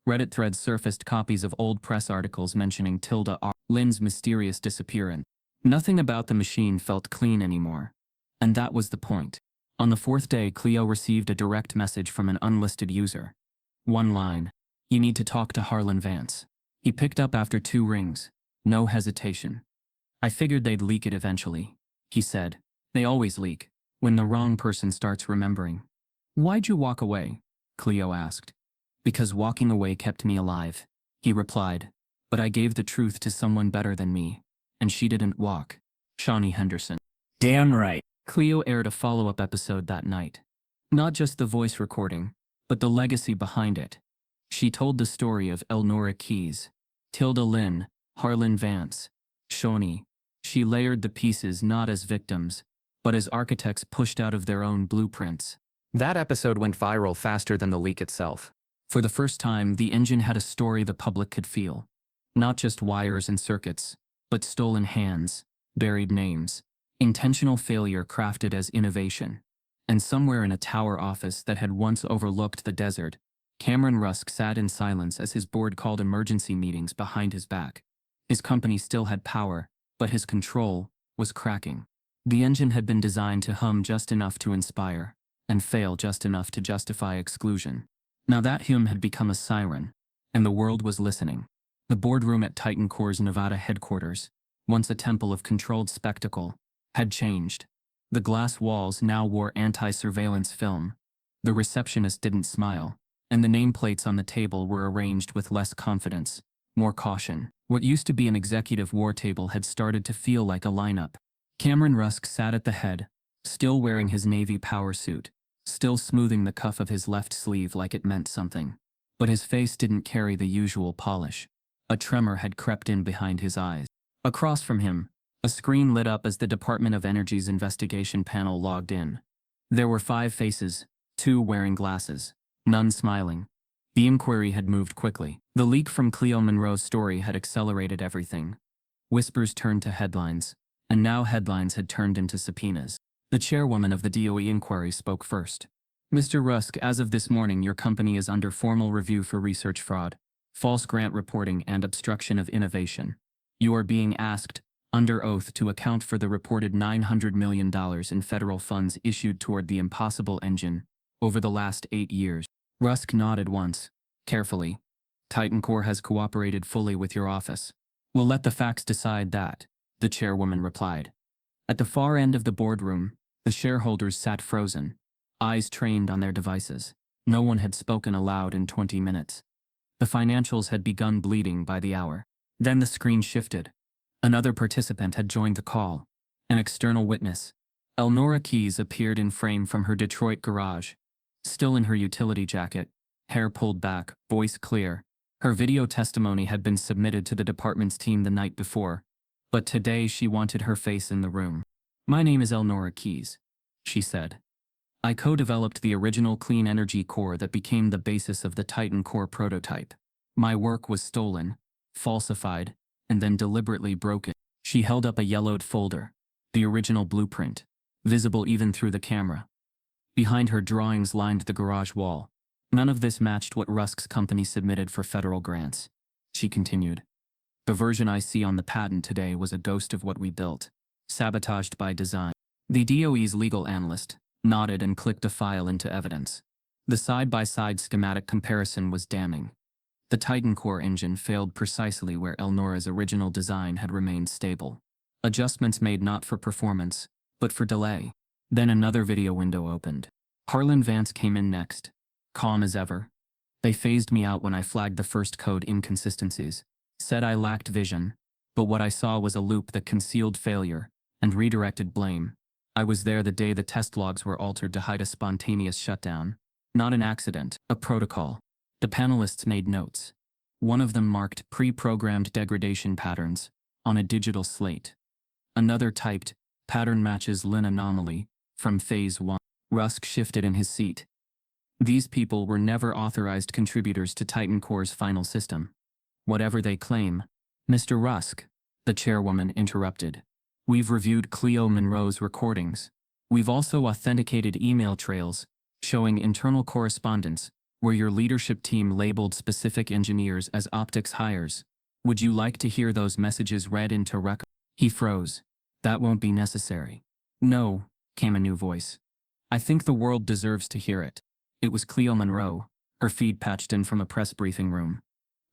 Reddit threads surfaced copies of old press articles mentioning Tilda R. Lynn's mysterious disappearance. Nothing about the machine felt clean anymore. And that was the point. On the 4th day, Cleo received a direct message from an unlisted user. One line. You need to talk to Harlan Vance. He picked up after 2 rings. No hesitation. I figured they'd leak it eventually, he said. They always leak, when the wrong person starts remembering. Why'd you walk away? Cleo asked. Because walking away kept me alive, he replied. But I gave the truth to someone better than me, and she didn't walk. Shawnee Henderson. Damn right. Cleo aired a follow-up episode that night. Not just the voice recording, but the legacy behind it. She told the story of Elnora Keys, Tilda Lynn, Harlan Vance, Shawnee. She layered the pieces not as victims, but as architects pushed out of their own blueprints. That episode went viral faster than the leak itself. For the first time, the engine had a story the public could feel. Not just wires and circuits, but stolen hands, buried names, intentional failure crafted as innovation. And somewhere in a tower office that had once overlooked the desert, Cameron Rusk sat in silence as his board called emergency meetings behind his back. His company still had power, but his control was cracking. The engine had been designed to hum just enough to inspire, and fail just enough to justify exclusion. Now that hum had become a siren, and the world was listening. The boardroom at Titan Core's Nevada headquarters, once a temple of controlled spectacle, had changed. The glass walls now wore anti-surveillance film. The receptionist didn't smile, and the nameplates on the table were arranged with less confidence, more caution. What used to be an executive war table had started to feel like a lineup. Cameron Rusk sat at the head, still wearing his Navy power suit, still smoothing the cuff of his left sleeve like it meant something. But his face didn't carry the usual polish. A tremor had crept in behind his eyes. Across from him, a screen lit up as the Department of Energy's investigation panel logged in. There were 5 faces, 2 wearing glasses, none smiling. The inquiry had moved quickly. The leak from Cleo Monroe's story had accelerated everything. Whispers turned to headlines, and now headlines had turned into subpoenas. The chairwoman of the DOE inquiry spoke first. Mr. Rusk, as of this morning, your company is under formal review for research fraud, false grant reporting, and obstruction of innovation. You are being asked, under oath, to account for the reported $900 million in federal funds issued toward the impossible engine over the last 8 years. Rusk nodded once, carefully. Titan Core has cooperated fully with your office. We'll let the facts decide that, the chairwoman replied. At the far end of the boardroom, the shareholders sat frozen, eyes trained on their devices. No one had spoken aloud in 20 minutes. The financials had begun bleeding by the hour. Then the screen shifted. Another participant had joined the call. An external witness. Elnora Keyes appeared in frame from her Detroit garage. Still in her utility jacket, hair pulled back, voice clear. Her video testimony had been submitted to the department's team the night before, but today she wanted her face in the room. "My name is Elnora Keyes," she said. "I co-developed the original clean energy core that became the basis of the Titan core prototype. My work was stolen, falsified, and then deliberately broken." She held up a yellowed folder, the original blueprint, visible even through the camera. Behind her, drawings lined the garage wall. None of this matched what Rusk's company submitted for federal grants. She continued. "The version I see on the patent today was a ghost of what we built, sabotaged by design." The DOE's legal analyst nodded and clicked a file into evidence. The side-by-side schematic comparison was damning. The Titan core engine failed precisely where Elnora's original design had remained stable. Adjustments made not for performance, but for delay. Then another video window opened. Harlan Vance came in next, calm as ever. "They phased me out when I flagged the first code inconsistencies. Said I lacked vision, but what I saw was a loop that concealed failure and redirected blame. I was there the day the test logs were altered to hide a spontaneous shutdown. Not an accident, a protocol." The panelists made notes. One of them marked pre-programmed degradation patterns on a digital slate. Another typed, "Pattern matches Lin anomaly from phase 1. Rusk shifted in his seat. These people were never authorized contributors to Titan Core's final system. Whatever they claim. "Mr. Rusk," the chairwoman interrupted. "We've reviewed Cleo Monroe's recordings. We've also authenticated email trails showing internal correspondence where your leadership team labeled specific engineers as optics hires. Would you like to hear those messages read into record?" He froze. "That won't be necessary." "No," came a new voice. "I think the world deserves to hear it." It was Cleo Monroe, her feed patched in from a press briefing room.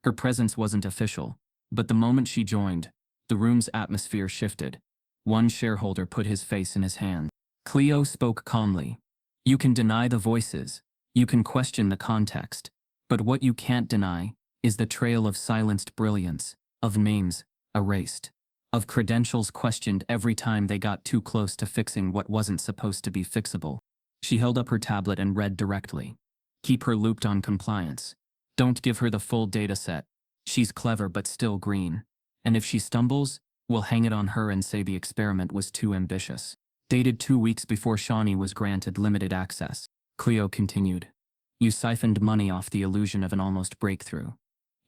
Her presence wasn't official, but the moment she joined, the room's atmosphere shifted. One shareholder put his face in his hand. Cleo spoke calmly. "You can deny the voices, you can question the context, but what you can't deny is the trail of silenced brilliance, of names erased, of credentials questioned every time they got too close to fixing what wasn't supposed to be fixable." She held up her tablet and read directly. "Keep her looped on compliance. Don't give her the full data set. She's clever but still green. And if she stumbles, we'll hang it on her and say the experiment was too ambitious." Dated 2 weeks before Shawnee was granted limited access, Cleo continued. "You siphoned money off the illusion of an almost breakthrough.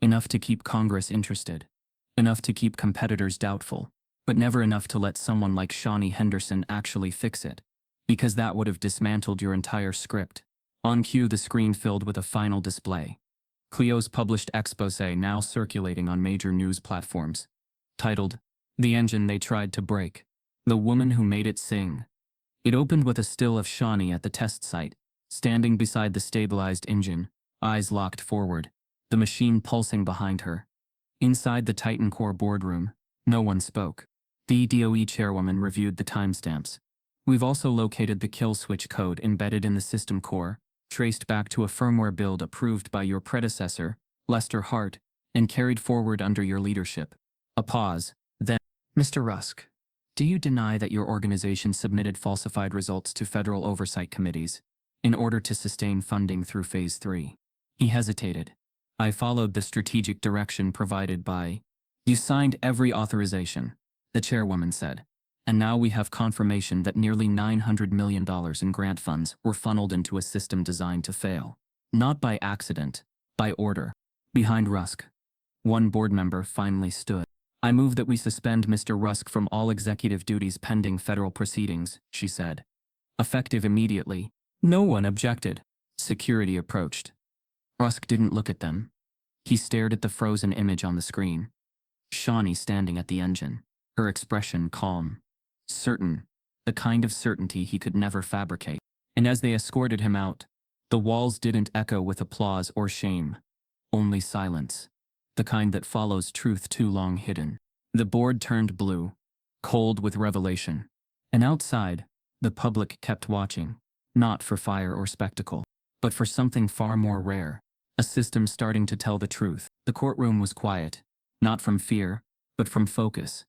Enough to keep Congress interested. Enough to keep competitors doubtful. But never enough to let someone like Shawnee Henderson actually fix it. Because that would have dismantled your entire script." On cue, the screen filled with a final display. Cleo's published exposé now circulating on major news platforms. Titled, "The Engine They Tried to Break. The Woman Who Made It Sing." It opened with a still of Shawnee at the test site, standing beside the stabilized engine, eyes locked forward, the machine pulsing behind her. Inside the Titan Core boardroom, no one spoke. The DOE chairwoman reviewed the timestamps. "We've also located the kill switch code embedded in the system core, traced back to a firmware build approved by your predecessor, Lester Hart, and carried forward under your leadership." A pause, then, "Mr. Rusk, do you deny that your organization submitted falsified results to federal oversight committees in order to sustain funding through Phase 3? He hesitated. "I followed the strategic direction provided by—" "You signed every authorization," the chairwoman said. "And now we have confirmation that nearly $900 million in grant funds were funneled into a system designed to fail. Not by accident, by order." Behind Rusk, one board member finally stood. "I move that we suspend Mr. Rusk from all executive duties pending federal proceedings," she said. "Effective immediately." No one objected. Security approached. Rusk didn't look at them. He stared at the frozen image on the screen. Shawnee standing at the engine, her expression calm. Certain, the kind of certainty he could never fabricate. And as they escorted him out, the walls didn't echo with applause or shame. Only silence. the kind that follows truth too long hidden. The board turned blue, cold with revelation. And outside, the public kept watching, not for fire or spectacle, but for something far more rare, a system starting to tell the truth. The courtroom was quiet, not from fear, but from focus,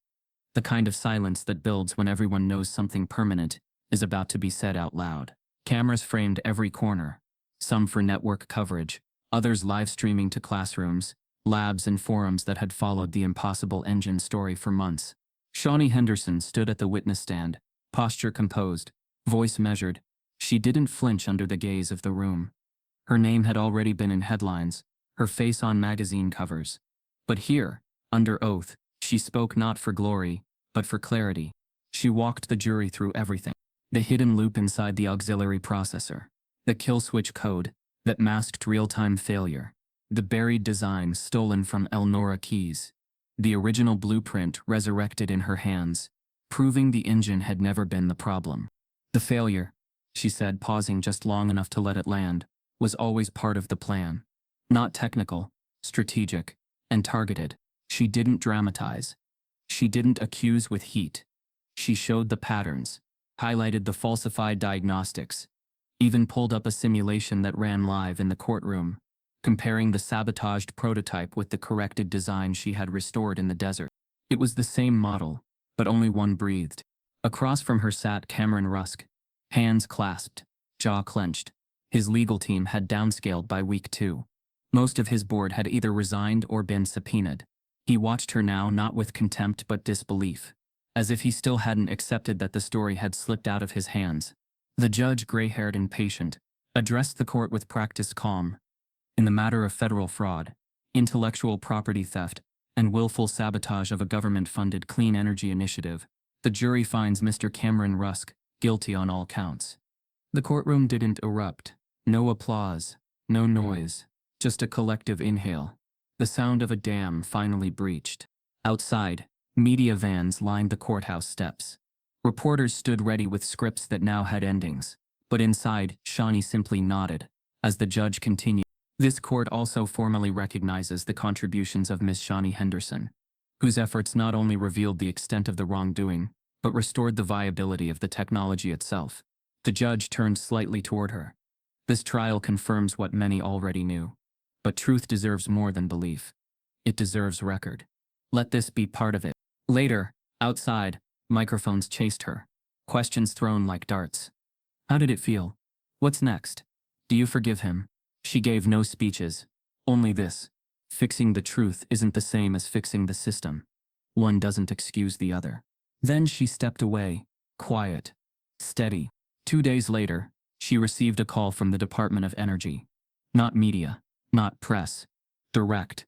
the kind of silence that builds when everyone knows something permanent is about to be said out loud. Cameras framed every corner, some for network coverage, others live streaming to classrooms, labs and forums that had followed the impossible engine story for months. Shawnee Henderson stood at the witness stand, posture composed, voice measured. She didn't flinch under the gaze of the room. Her name had already been in headlines, her face on magazine covers. But here, under oath, she spoke not for glory, but for clarity. She walked the jury through everything. The hidden loop inside the auxiliary processor, the kill switch code that masked real-time failure, the buried design stolen from Elnora Keys, the original blueprint resurrected in her hands, proving the engine had never been the problem. The failure, she said, pausing just long enough to let it land, was always part of the plan. Not technical, strategic, and targeted. She didn't dramatize. She didn't accuse with heat. She showed the patterns, highlighted the falsified diagnostics, even pulled up a simulation that ran live in the courtroom, comparing the sabotaged prototype with the corrected design she had restored in the desert. It was the same model, but only one breathed. Across from her sat Cameron Rusk, hands clasped, jaw clenched. His legal team had downscaled by week 2. Most of his board had either resigned or been subpoenaed. He watched her now not with contempt but disbelief, as if he still hadn't accepted that the story had slipped out of his hands. The judge, gray-haired and patient, addressed the court with practiced calm. In the matter of federal fraud, intellectual property theft, and willful sabotage of a government-funded clean energy initiative, the jury finds Mr. Cameron Rusk guilty on all counts. The courtroom didn't erupt. No applause, no noise, just a collective inhale. The sound of a dam finally breached. Outside, media vans lined the courthouse steps. Reporters stood ready with scripts that now had endings. But inside, Shawnee simply nodded, as the judge continued. This court also formally recognizes the contributions of Miss Shawnee Henderson, whose efforts not only revealed the extent of the wrongdoing, but restored the viability of the technology itself. The judge turned slightly toward her. This trial confirms what many already knew. But truth deserves more than belief. It deserves record. Let this be part of it. Later, outside, microphones chased her. Questions thrown like darts. How did it feel? What's next? Do you forgive him? She gave no speeches. Only this. Fixing the truth isn't the same as fixing the system. One doesn't excuse the other. Then she stepped away, quiet, steady. 2 days later, she received a call from the Department of Energy. Not media, not press. Direct,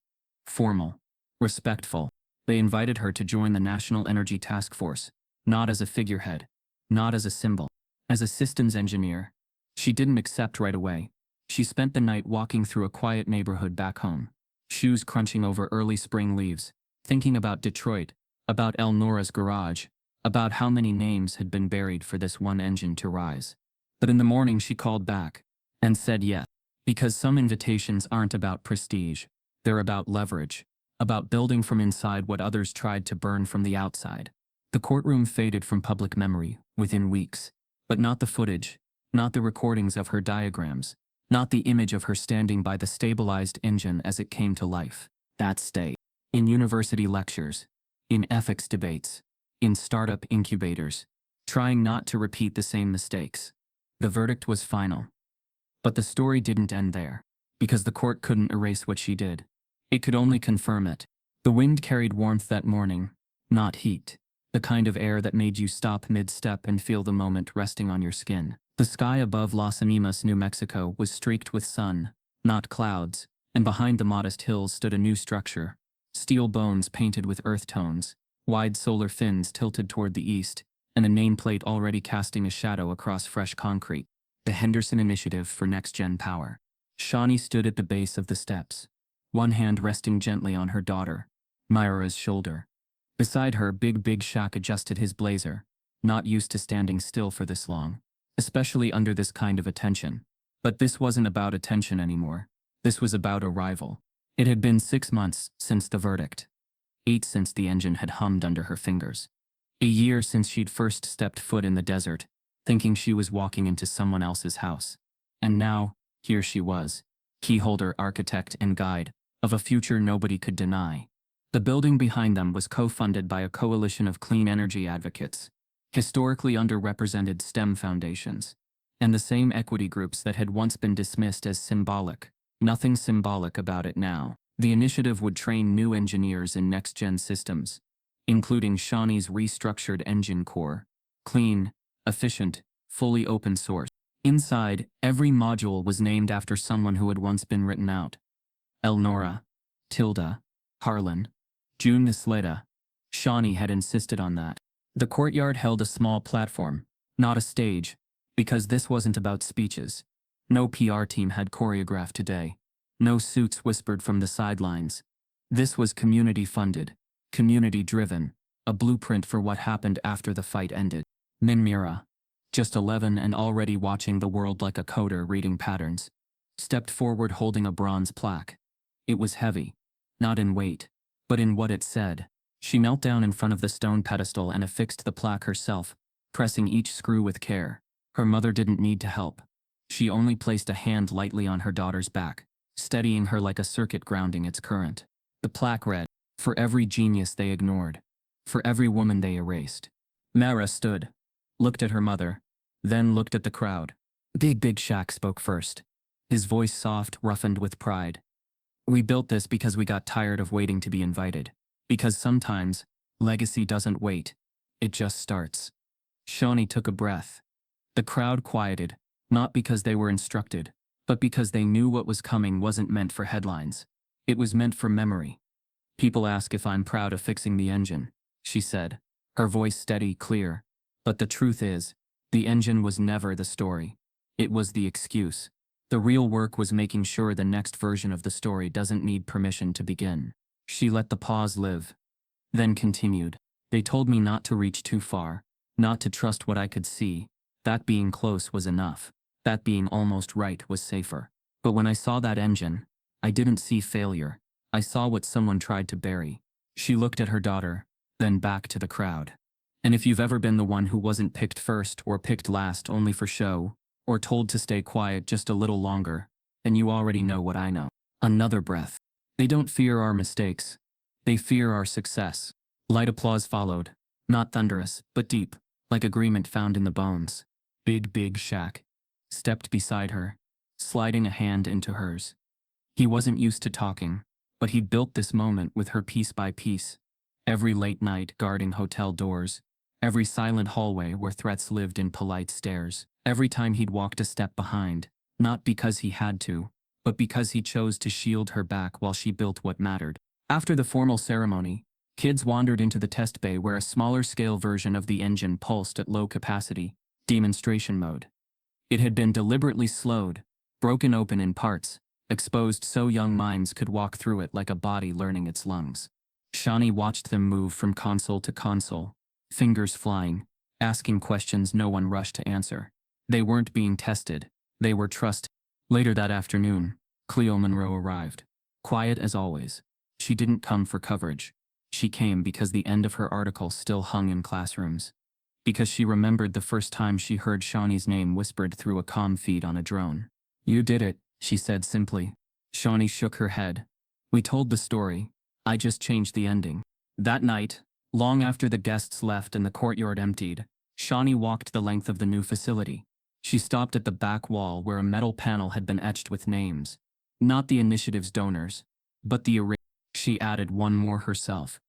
formal, respectful. They invited her to join the National Energy Task Force, not as a figurehead, not as a symbol, as a systems engineer. She didn't accept right away. She spent the night walking through a quiet neighborhood back home, shoes crunching over early spring leaves, thinking about Detroit, about Elnora's garage, about how many names had been buried for this one engine to rise. But in the morning she called back and said yes, because some invitations aren't about prestige. They're about leverage, about building from inside what others tried to burn from the outside. The courtroom faded from public memory within weeks, but not the footage, not the recordings of her diagrams, not the image of her standing by the stabilized engine as it came to life. That stayed. In university lectures, in ethics debates, in startup incubators, trying not to repeat the same mistakes. The verdict was final. But the story didn't end there, because the court couldn't erase what she did. It could only confirm it. The wind carried warmth that morning, not heat. The kind of air that made you stop mid-step and feel the moment resting on your skin. The sky above Las Animas, New Mexico, was streaked with sun, not clouds, and behind the modest hills stood a new structure. Steel bones painted with earth tones, wide solar fins tilted toward the east, and a nameplate already casting a shadow across fresh concrete. The Henderson Initiative for Next-Gen Power. Shawnee stood at the base of the steps, one hand resting gently on her daughter, Myra's shoulder. Beside her, Big Shaq adjusted his blazer, not used to standing still for this long, especially under this kind of attention. But this wasn't about attention anymore. This was about arrival. It had been 6 months since the verdict. 8 since the engine had hummed under her fingers. A year since she'd first stepped foot in the desert, thinking she was walking into someone else's house. And now, here she was, keyholder, architect, and guide of a future nobody could deny. The building behind them was co-funded by a coalition of clean energy advocates, historically underrepresented STEM foundations, and the same equity groups that had once been dismissed as symbolic. Nothing symbolic about it now. The initiative would train new engineers in next-gen systems, including Shawnee's restructured engine core, clean, efficient, fully open source. Inside, every module was named after someone who had once been written out. Elnora, Tilda, Harlan, June Nisleta. Shawnee had insisted on that. The courtyard held a small platform, not a stage, because this wasn't about speeches. No PR team had choreographed today. No suits whispered from the sidelines. This was community-funded, community-driven, a blueprint for what happened after the fight ended. Minmira, just 11 and already watching the world like a coder reading patterns, stepped forward holding a bronze plaque. It was heavy, not in weight, but in what it said. She knelt down in front of the stone pedestal and affixed the plaque herself, pressing each screw with care. Her mother didn't need to help. She only placed a hand lightly on her daughter's back, steadying her like a circuit grounding its current. The plaque read, "For every genius they ignored, for every woman they erased." Mara stood, looked at her mother, then looked at the crowd. Big Shaq spoke first, his voice soft, roughened with pride. "We built this because we got tired of waiting to be invited. Because sometimes, legacy doesn't wait, it just starts." Shawnee took a breath. The crowd quieted, not because they were instructed, but because they knew what was coming wasn't meant for headlines. It was meant for memory. "People ask if I'm proud of fixing the engine," she said, her voice steady, clear. "But the truth is, the engine was never the story. It was the excuse. The real work was making sure the next version of the story doesn't need permission to begin." She let the pause live, then continued. "They told me not to reach too far, not to trust what I could see. That being close was enough. That being almost right was safer. But when I saw that engine, I didn't see failure. I saw what someone tried to bury." She looked at her daughter, then back to the crowd. "And if you've ever been the one who wasn't picked first or picked last only for show, or told to stay quiet just a little longer, then you already know what I know." Another breath. "They don't fear our mistakes. They fear our success." Light applause followed, not thunderous, but deep, like agreement found in the bones. Big Shaq stepped beside her, sliding a hand into hers. He wasn't used to talking, but he'd built this moment with her piece by piece. Every late night guarding hotel doors, every silent hallway where threats lived in polite stares, every time he'd walked a step behind, not because he had to, but because he chose to shield her back while she built what mattered. After the formal ceremony, kids wandered into the test bay where a smaller-scale version of the engine pulsed at low capacity, demonstration mode. It had been deliberately slowed, broken open in parts, exposed so young minds could walk through it like a body learning its lungs. Shawnee watched them move from console to console, fingers flying, asking questions no one rushed to answer. They weren't being tested, they were trusted. Later that afternoon, Cleo Monroe arrived. Quiet as always. She didn't come for coverage. She came because the end of her article still hung in classrooms. Because she remembered the first time she heard Shawnee's name whispered through a comm feed on a drone. "You did it," she said simply. Shawnee shook her head. "We told the story. I just changed the ending." That night, long after the guests left and the courtyard emptied, Shawnee walked the length of the new facility. She stopped at the back wall where a metal panel had been etched with names. Not the initiative's donors, but the array. She added one more herself.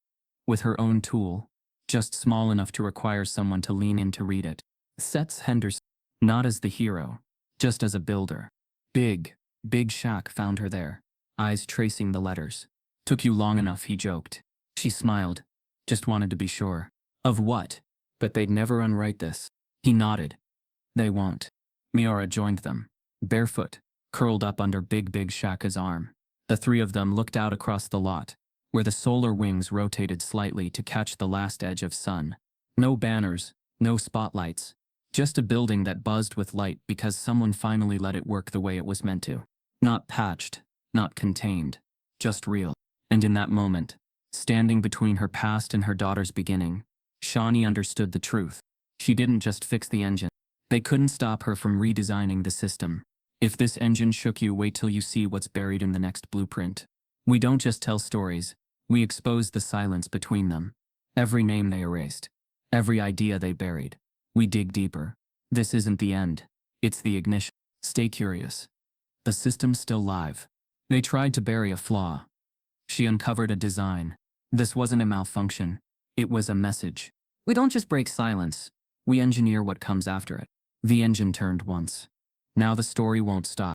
With her own tool, just small enough to require someone to lean in to read it. Seth Henderson. Not as the hero, just as a builder. Big Shaq found her there, eyes tracing the letters. "Took you long enough," he joked. She smiled. "Just wanted to be sure." "Of what?" "But they'd never unwrite this." He nodded. "They won't." Miara joined them, barefoot, curled up under Big Shaq's arm. The three of them looked out across the lot, where the solar wings rotated slightly to catch the last edge of sun. No banners, no spotlights, just a building that buzzed with light because someone finally let it work the way it was meant to. Not patched, not contained, just real. And in that moment, standing between her past and her daughter's beginning, Shawnee understood the truth. She didn't just fix the engine. They couldn't stop her from redesigning the system. If this engine shook you, wait till you see what's buried in the next blueprint. We don't just tell stories, we expose the silence between them. Every name they erased, every idea they buried. We dig deeper. This isn't the end, it's the ignition. Stay curious. The system's still live. They tried to bury a flaw. She uncovered a design. This wasn't a malfunction, it was a message. We don't just break silence, we engineer what comes after it. The engine turned once. Now the story won't stop.